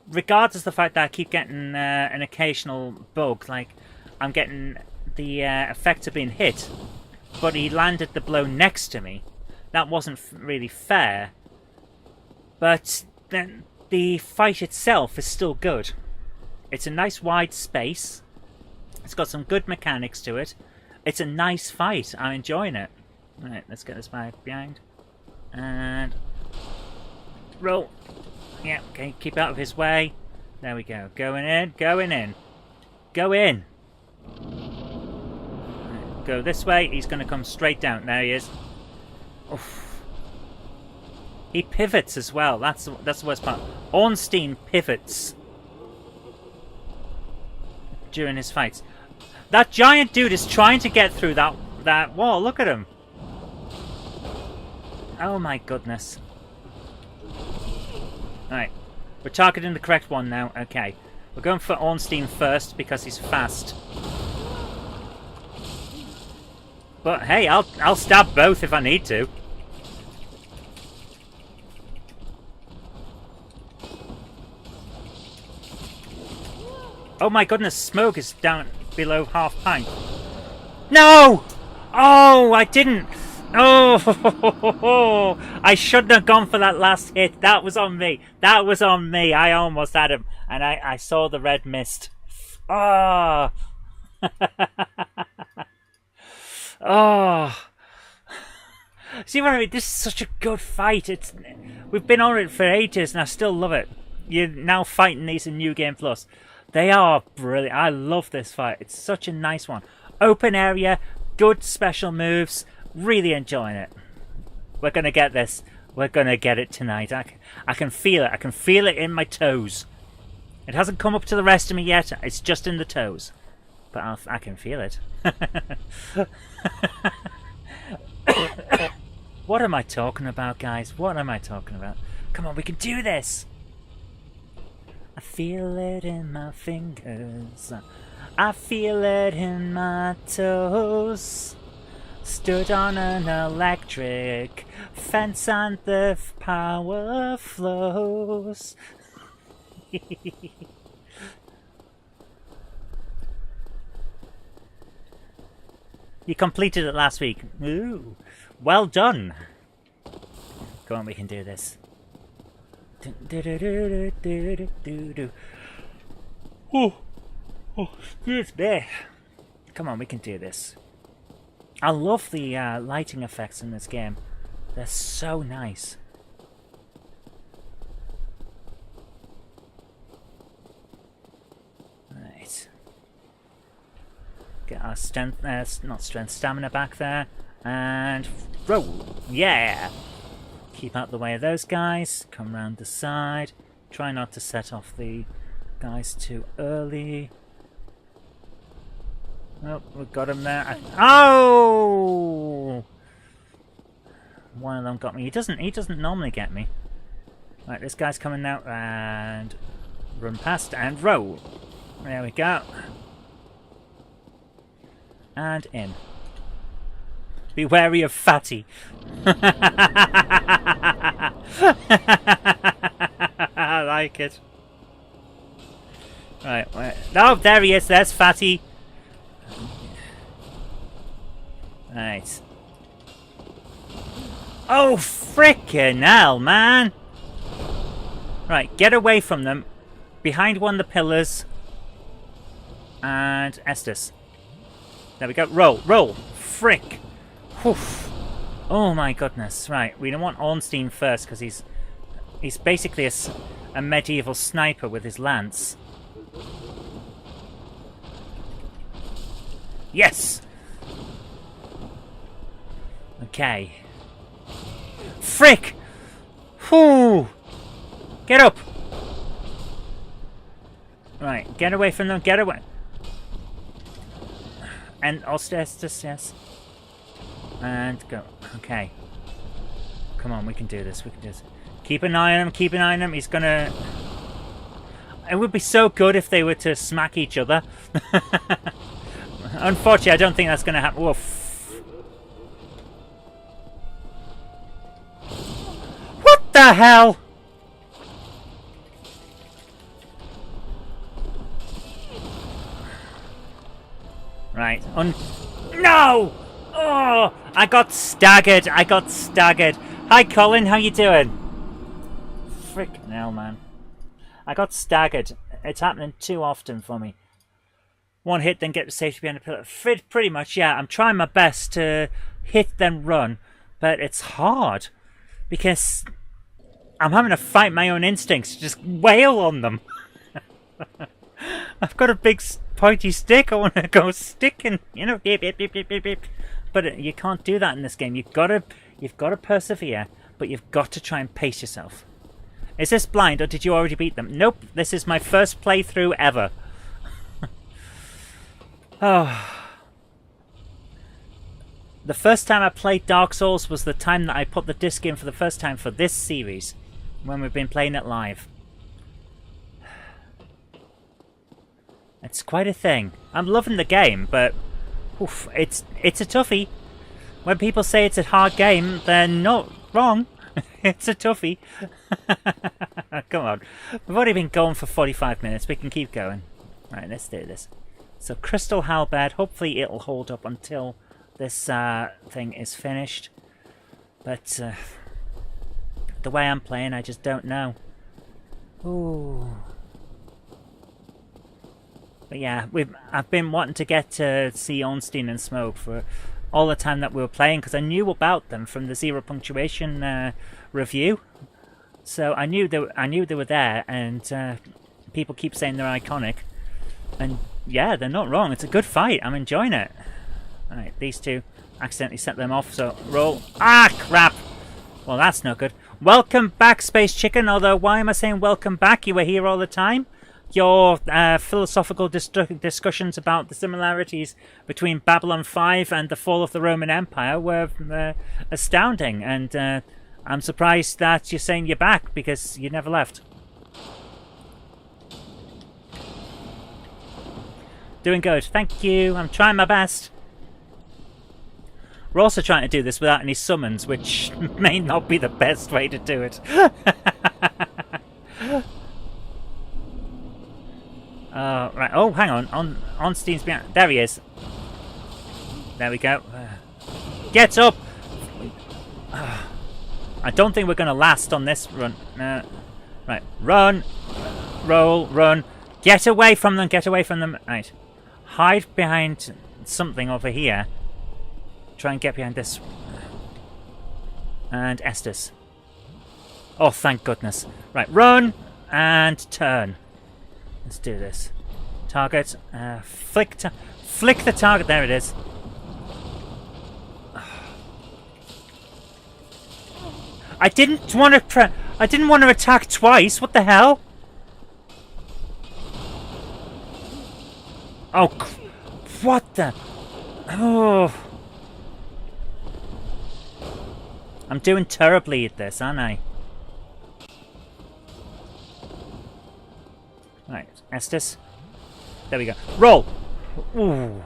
regardless of the fact that I keep getting an occasional bug, like I'm getting the effect of being hit, but he landed the blow next to me. That wasn't really fair. But then the fight itself is still good. It's a nice wide space. It's got some good mechanics to it. It's a nice fight. I'm enjoying it. Alright, let's get this back behind. And roll. Yeah, okay, keep out of his way. There we go. Going in, going in. Go in. Right, go this way. He's going to come straight down. There he is. Oof. He pivots as well. That's the worst part. Ornstein pivots during his fights. That giant dude is trying to get through that wall. Look at him. Oh my goodness. Alright. We're targeting the correct one now. Okay. We're going for Ornstein first because he's fast. But hey, I'll stab both if I need to. Oh my goodness, Smoke is down below half pint. No! Oh, I didn't. Oh, I shouldn't have gone for that last hit. That was on me. That was on me. I almost had him. And I saw the red mist. Oh. Oh. See what I mean? This is such a good fight. We've been on it for ages and I still love it. You're now fighting these in New Game Plus. They are brilliant. I love this fight. It's such a nice one. Open area, good special moves. Really enjoying it. We're going to get this. We're going to get it tonight. I can feel it. I can feel it in my toes. It hasn't come up to the rest of me yet. It's just in the toes. But I can feel it. What am I talking about, guys? What am I talking about? Come on, we can do this. I feel it in my fingers. I feel it in my toes. Stood on an electric fence and the power flows. You completed it last week. Ooh, well done. Go on, we can do this. Oh, excuse me. Come on, we can do this. I love the lighting effects in this game. They're so nice. Right. Get our strength, not strength, stamina back there. And roll. Yeah! Keep out the way of those guys. Come round the side. Try not to set off the guys too early. Oh, we've got him there. Oh! One of them got me. He doesn't normally get me. Right, this guy's coming now, and run past and roll. There we go. And in. Be wary of Fatty. I like it. Right, oh, there he is. There's Fatty. Right. Oh, frickin' hell, man! Right, get away from them. Behind one of the pillars. And Estes. There we go. Roll, roll. Frick. Oof. Oh my goodness. Right, we don't want Ornstein first because he's basically a medieval sniper with his lance. Yes! Okay. Frick! Whew! Get up! Right, get away from them, get away. And Estes, yes. And go. Okay. Come on, we can do this, we can do this. Keep an eye on him, keep an eye on him. He's gonna... It would be so good if they were to smack each other. Unfortunately, I don't think that's gonna happen. Woof. What the hell? Right. No! Oh! I got staggered. I got staggered. Hi, Colin. How you doing? Frickin' hell, man. I got staggered. It's happening too often for me. One hit, then get to safety behind the pillar. Pretty much, yeah. I'm trying my best to hit, then run. But it's hard. Because I'm having to fight my own instincts to just wail on them. I've got a big pointy stick. I want to go sticking, you know, beep, beep, beep, beep, beep, beep. But you can't do that in this game. You've got to persevere, but you've got to try and pace yourself. Is this blind, or did you already beat them? Nope. This is my first playthrough ever. Oh. The first time I played Dark Souls was the time that I put the disc in for the first time for this series, when we've been playing it live. It's quite a thing. I'm loving the game, but oof, it's a toughie. When people say it's a hard game, they're not wrong. It's a toughie. Come on. We've already been going for 45 minutes. We can keep going. Right, let's do this. So, Crystal Halberd. Hopefully it'll hold up until this thing is finished. But the way I'm playing, I just don't know. Ooh. But yeah, I've been wanting to get to see Ornstein and Smoke for all the time that we were playing, because I knew about them from the Zero Punctuation review. So I knew they were there, and people keep saying they're iconic. And yeah, they're not wrong. It's a good fight. I'm enjoying it. Alright, these two accidentally set them off, so roll. Ah, crap! Well, that's not good. Welcome back, Space Chicken, although why am I saying welcome back? You were here all the time. Your philosophical discussions about the similarities between Babylon 5 and the fall of the Roman Empire were astounding, and I'm surprised that you're saying you're back, because you never left. Doing good, thank you, I'm trying my best. We're also trying to do this without any summons, which may not be the best way to do it. Right. Oh, hang on. Ornstein's behind. There he is. There we go. Get up! I don't think we're going to last on this run. Right, run, roll, run. Get away from them, get away from them. Right, hide behind something over here. Try and get behind this. And Estes. Oh, thank goodness. Right, run and turn. Let's do this. Target. Flick the target. There it is. I didn't want to attack twice. What the hell? Oh, what the? Oh. I'm doing terribly at this, aren't I? Right, Estes. There we go. Roll! Ooh.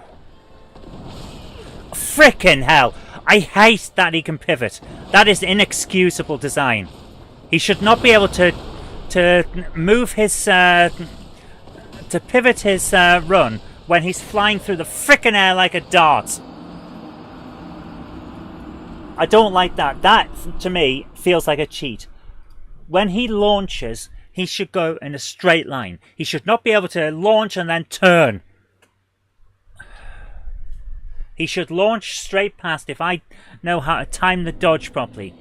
Frickin' hell! I hate that he can pivot. That is inexcusable design. He should not be able to move his... to pivot his run when he's flying through the frickin' air like a dart. I don't like that. That, to me, feels like a cheat. When he launches, he should go in a straight line. He should not be able to launch and then turn. He should launch straight past if I know how to time the dodge properly.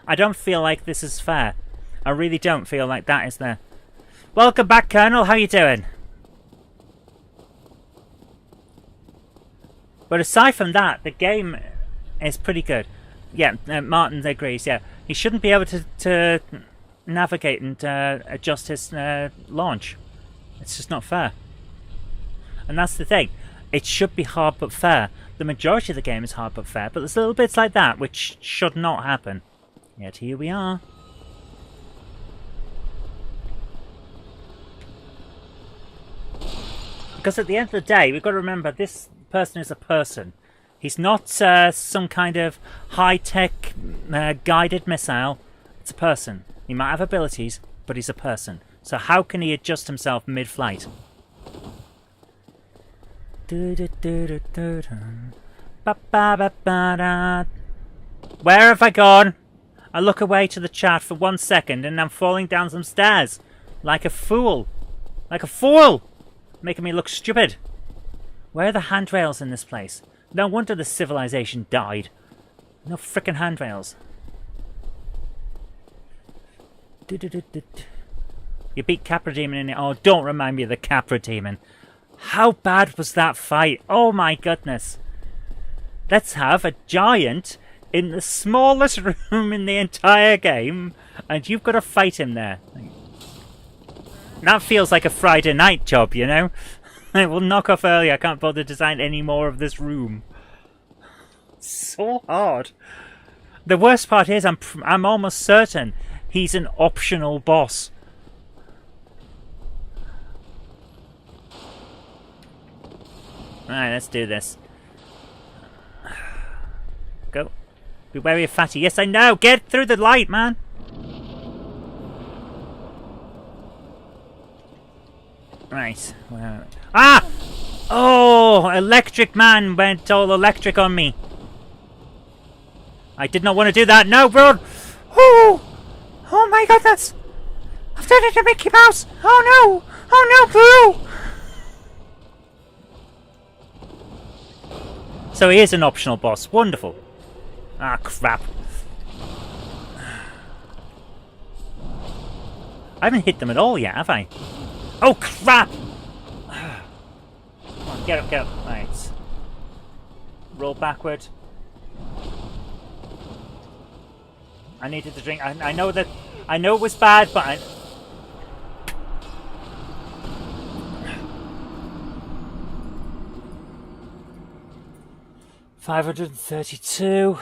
I don't feel like this is fair. I really don't feel like that is there. Welcome back, Colonel. How you doing? But aside from that, the game is pretty good. Yeah, Martin agrees, yeah. He shouldn't be able to navigate and adjust his launch. It's just not fair. And that's the thing. It should be hard but fair. The majority of the game is hard but fair, but there's little bits like that which should not happen. Yet here we are. Because at the end of the day, we've got to remember this person is a person. He's not some kind of high-tech guided missile. It's a person. He might have abilities, but he's a person. So how can he adjust himself mid-flight? Where have I gone? I look away to the chat for 1 second and I'm falling down some stairs. Like a fool. Like a fool! Making me look stupid. Where are the handrails in this place? No wonder the civilization died. No frickin' handrails. You beat Capra Demon in it. Oh, don't remind me of the Capra Demon. How bad was that fight? Oh my goodness. Let's have a giant in the smallest room in the entire game, and you've got to fight him there. That feels like a Friday night job, you know? I will knock off early. I can't bother to design any more of this room. So hard. The worst part is I'm almost certain he's an optional boss. Alright, let's do this. Go. Be wary of Fatty. Yes, I know. Get through the light, man. Right. Ah! Oh, Electric Man went all electric on me. I did not want to do that. No, run! Oh! Oh my goodness! I've done it to Mickey Mouse! Oh no! Oh no, Blue! So he is an optional boss. Wonderful. Ah, crap. I haven't hit them at all yet, have I? Oh, crap! Come on, get up, get up. Right. Roll backward. I needed to drink. I know that... I know it was bad, but I... $532.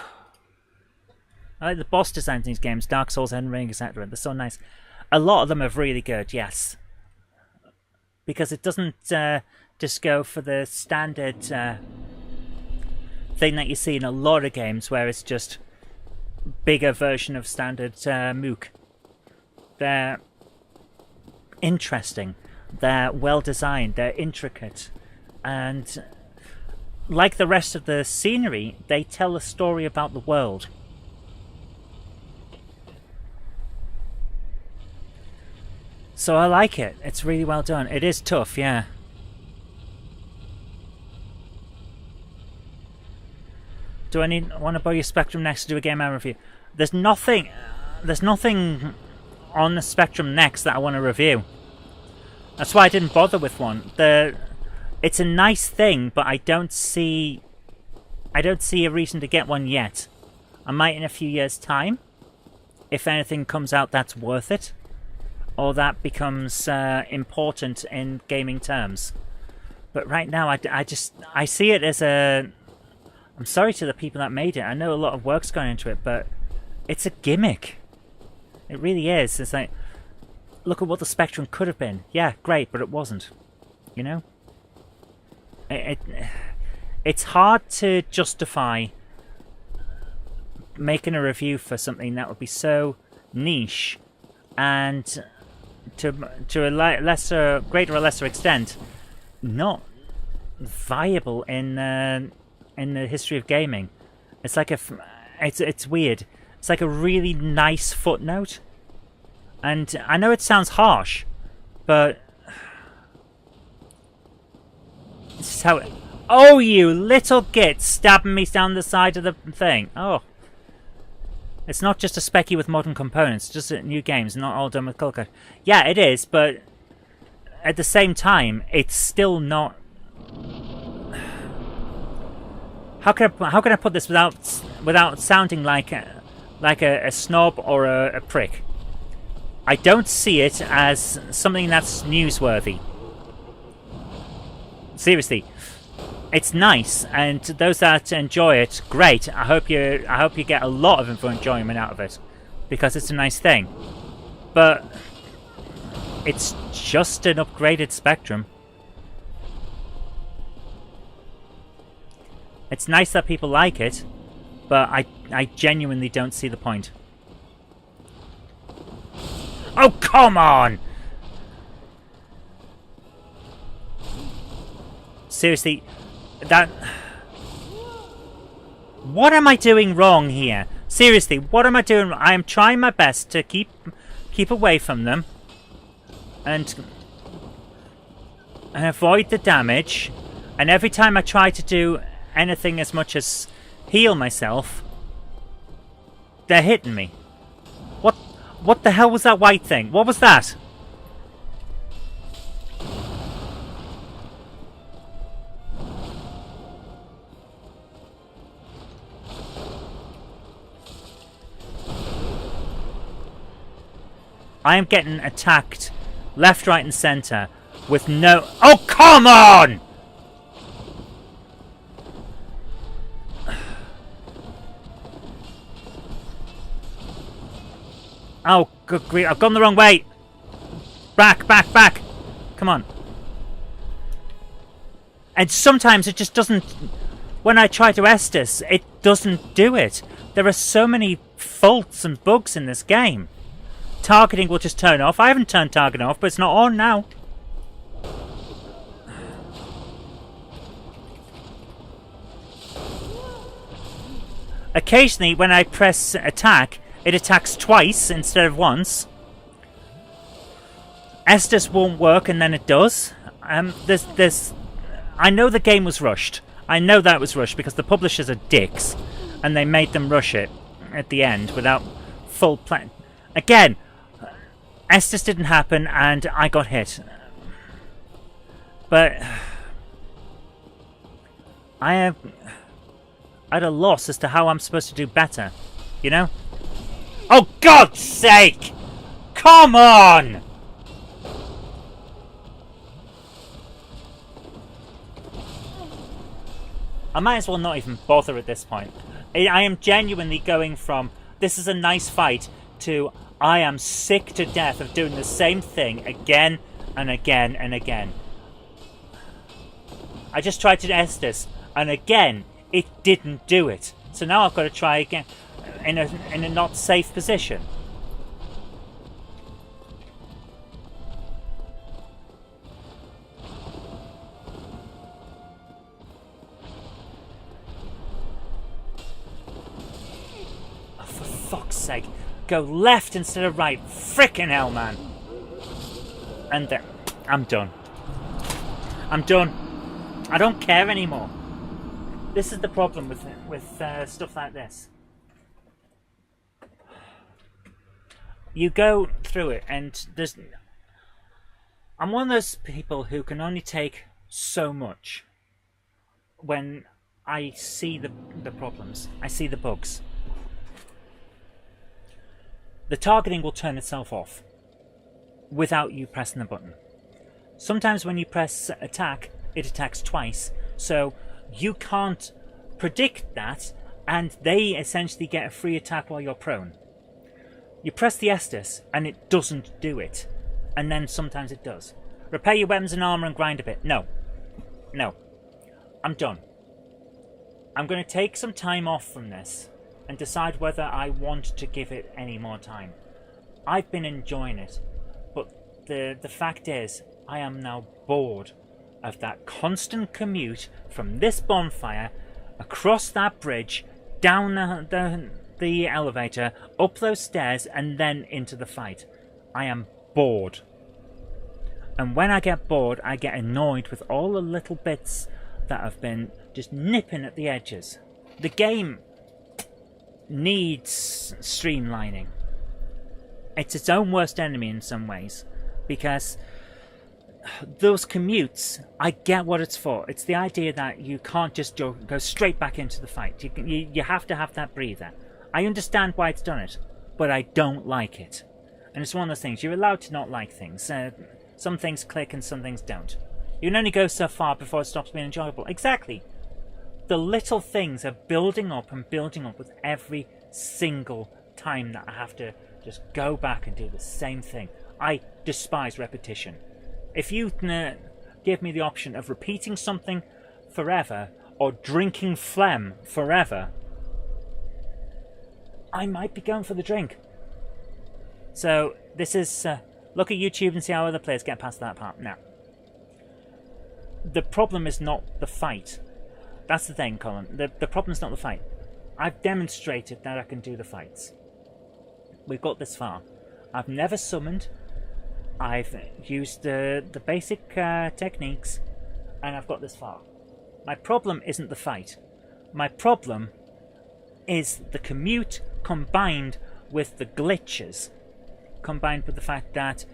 I like the boss designs in these games. Dark Souls, Elden Ring, etc. They're so nice. A lot of them are really good, yes. Because it doesn't just go for the standard thing that you see in a lot of games where it's just bigger version of standard Mook. They're interesting, they're well designed, they're intricate, and like the rest of the scenery, they tell a story about the world. So I like it. It's really well done. It is tough, yeah. Do I want to buy your Spectrum Next to do a GameHammer review? There's nothing on the Spectrum Next that I want to review. That's why I didn't bother with one. It's a nice thing, but I don't see a reason to get one yet. I might in a few years' time, if anything comes out that's worth it, or that becomes important in gaming terms. But right now, I see it as a. I'm sorry to the people that made it. I know a lot of work's gone into it, but it's a gimmick. It really is. It's like, look at what the Spectrum could have been. Yeah, great, but it wasn't. You know? It's hard to justify making a review for something that would be so niche and to a greater or lesser extent not viable in the history of gaming. It's like it's weird. It's like a really nice footnote, and I know it sounds harsh, but this is how. Oh, you little git, stabbing me down the side of the thing. Oh, it's not just a specky with modern components, just new games, not all done with color code. Yeah, it is, but at the same time, it's still not. How can I put this without sounding like a snob or a prick? I don't see it as something that's newsworthy. Seriously, it's nice, and those that enjoy it, great. I hope you get a lot of enjoyment out of it, because it's a nice thing. But it's just an upgraded Spectrum. It's nice that people like it, but I genuinely don't see the point. Oh, come on! Seriously, what am I doing wrong here? Seriously, what am I doing? I am trying my best to keep away from them and avoid the damage, and every time I try to do anything as much as heal myself, they're hitting me. What the hell was that white thing? What was that? I am getting attacked left, right and centre with no... Oh, come on! Oh, good grief. I've gone the wrong way. Back. Come on. And sometimes it just doesn't... When I try to Estus, it doesn't do it. There are so many faults and bugs in this game. Targeting will just turn off. I haven't turned targeting off, but it's not on now. Occasionally, when I press attack, it attacks twice instead of once. Estus won't work, and then it does. I know the game was rushed. I know that was rushed because the publishers are dicks, and they made them rush it at the end without full plan. Again, Estus didn't happen, and I got hit. But I'm at a loss as to how I'm supposed to do better. You know? Oh, God's sake! Come on! I might as well not even bother at this point. I am genuinely going from, this is a nice fight, to, I am sick to death of doing the same thing again and again and again. I just tried to Estus, and again, it didn't do it. So now I've got to try again. In a not safe position. like, go left instead of right. Frickin' hell, man. And then, I'm done. I'm done. I don't care anymore. This is the problem with stuff like this. You go through it, and I'm one of those people who can only take so much when I see the problems. I see the bugs. The targeting will turn itself off without you pressing the button. Sometimes when you press attack, it attacks twice, so you can't predict that, and they essentially get a free attack while you're prone. You press the Estus, and it doesn't do it, and then sometimes it does. Repair your weapons and armor and grind a bit. No. I'm done. I'm going to take some time off from this and decide whether I want to give it any more time. I've been enjoying it, but the fact is, I am now bored of that constant commute from this bonfire, across that bridge, down the elevator, up those stairs, and then into the fight. I am bored. And when I get bored, I get annoyed with all the little bits that have been just nipping at the edges. The game needs streamlining. It's its own worst enemy in some ways, because those commutes, I get what it's for. It's the idea that you can't just go straight back into the fight. You have to have that breather. I understand why it's done it, but I don't like it. And it's one of those things, you're allowed to not like things. Some things click and some things don't. You can only go so far before it stops being enjoyable. Exactly. The little things are building up and building up with every single time that I have to just go back and do the same thing. I despise repetition. If you give me the option of repeating something forever or drinking phlegm forever, I might be going for the drink. So this is look at YouTube and see how other players get past that part. Now, the problem is not the fight. That's the thing, Colin. The problem is not the fight. I've demonstrated that I can do the fights. We've got this far. I've never summoned. I've used the basic techniques, and I've got this far. My problem isn't the fight. My problem is the commute combined with the glitches, combined with the fact that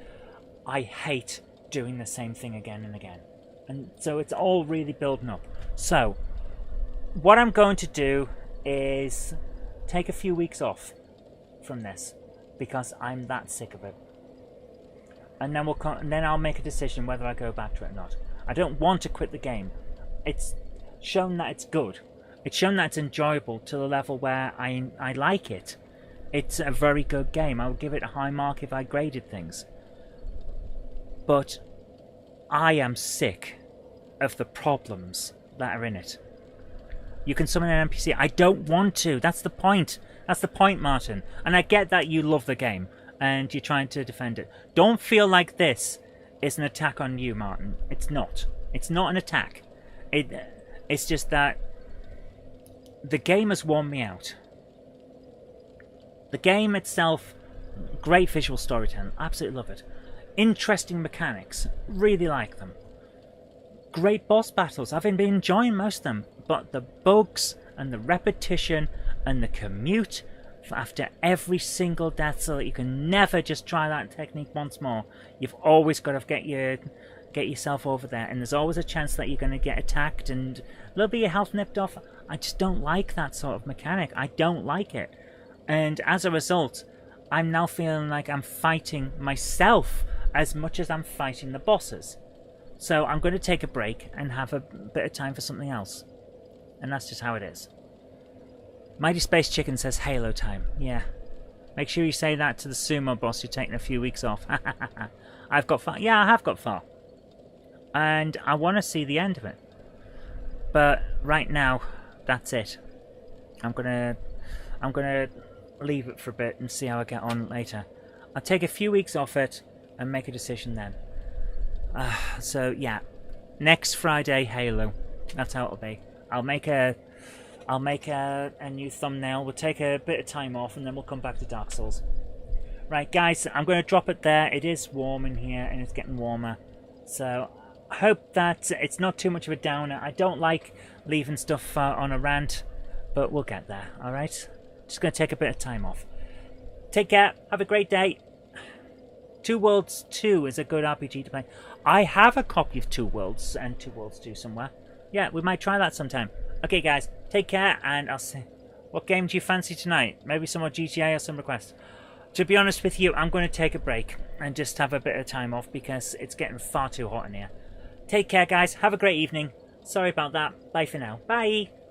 I hate doing the same thing again and again. And so it's all really building up. So, what I'm going to do is take a few weeks off from this, because I'm that sick of it. And then I'll make a decision whether I go back to it or not. I don't want to quit the game. It's shown that it's good. It's shown that it's enjoyable to the level where I like it. It's a very good game. I would give it a high mark if I graded things. But I am sick of the problems that are in it. You can summon an NPC. I don't want to. That's the point. That's the point, Martin. And I get that you love the game and you're trying to defend it. Don't feel like this is an attack on you, Martin. It's not. It's not an attack. It's just that the game has worn me out. The game itself, great visual storytelling. Absolutely love it. Interesting mechanics. Really like them. Great boss battles. I've been enjoying most of them. But the bugs and the repetition and the commute after every single death, so that you can never just try that technique once more. You've always got to get yourself over there, and there's always a chance that you're going to get attacked and a little bit of your health nipped off. I just don't like that sort of mechanic. I don't like it. And as a result, I'm now feeling like I'm fighting myself as much as I'm fighting the bosses. So I'm going to take a break and have a bit of time for something else. And that's just how it is. Mighty Space Chicken says Halo time. Yeah. Make sure you say that to the sumo boss you're taking a few weeks off. I've got far. Yeah, I have got far. And I want to see the end of it. But right now, that's it. I'm gonna leave it for a bit and see how I get on later. I'll take a few weeks off it and make a decision then. So yeah, next Friday Halo. That's how it'll be. I'll make a I'll make a new thumbnail. We'll take a bit of time off and then we'll come back to Dark Souls. Right, guys, I'm going to drop it there. It is warm in here and it's getting warmer. So I hope that it's not too much of a downer. I don't like leaving stuff on a rant, but we'll get there, alright? Just going to take a bit of time off. Take care. Have a great day. Two Worlds 2 is a good RPG to play. I have a copy of Two Worlds and Two Worlds 2 somewhere. Yeah, we might try that sometime. Okay, guys, take care, and I'll see. What game do you fancy tonight? Maybe some more GTA or some requests. To be honest with you, I'm going to take a break and just have a bit of time off because it's getting far too hot in here. Take care, guys. Have a great evening. Sorry about that. Bye for now. Bye.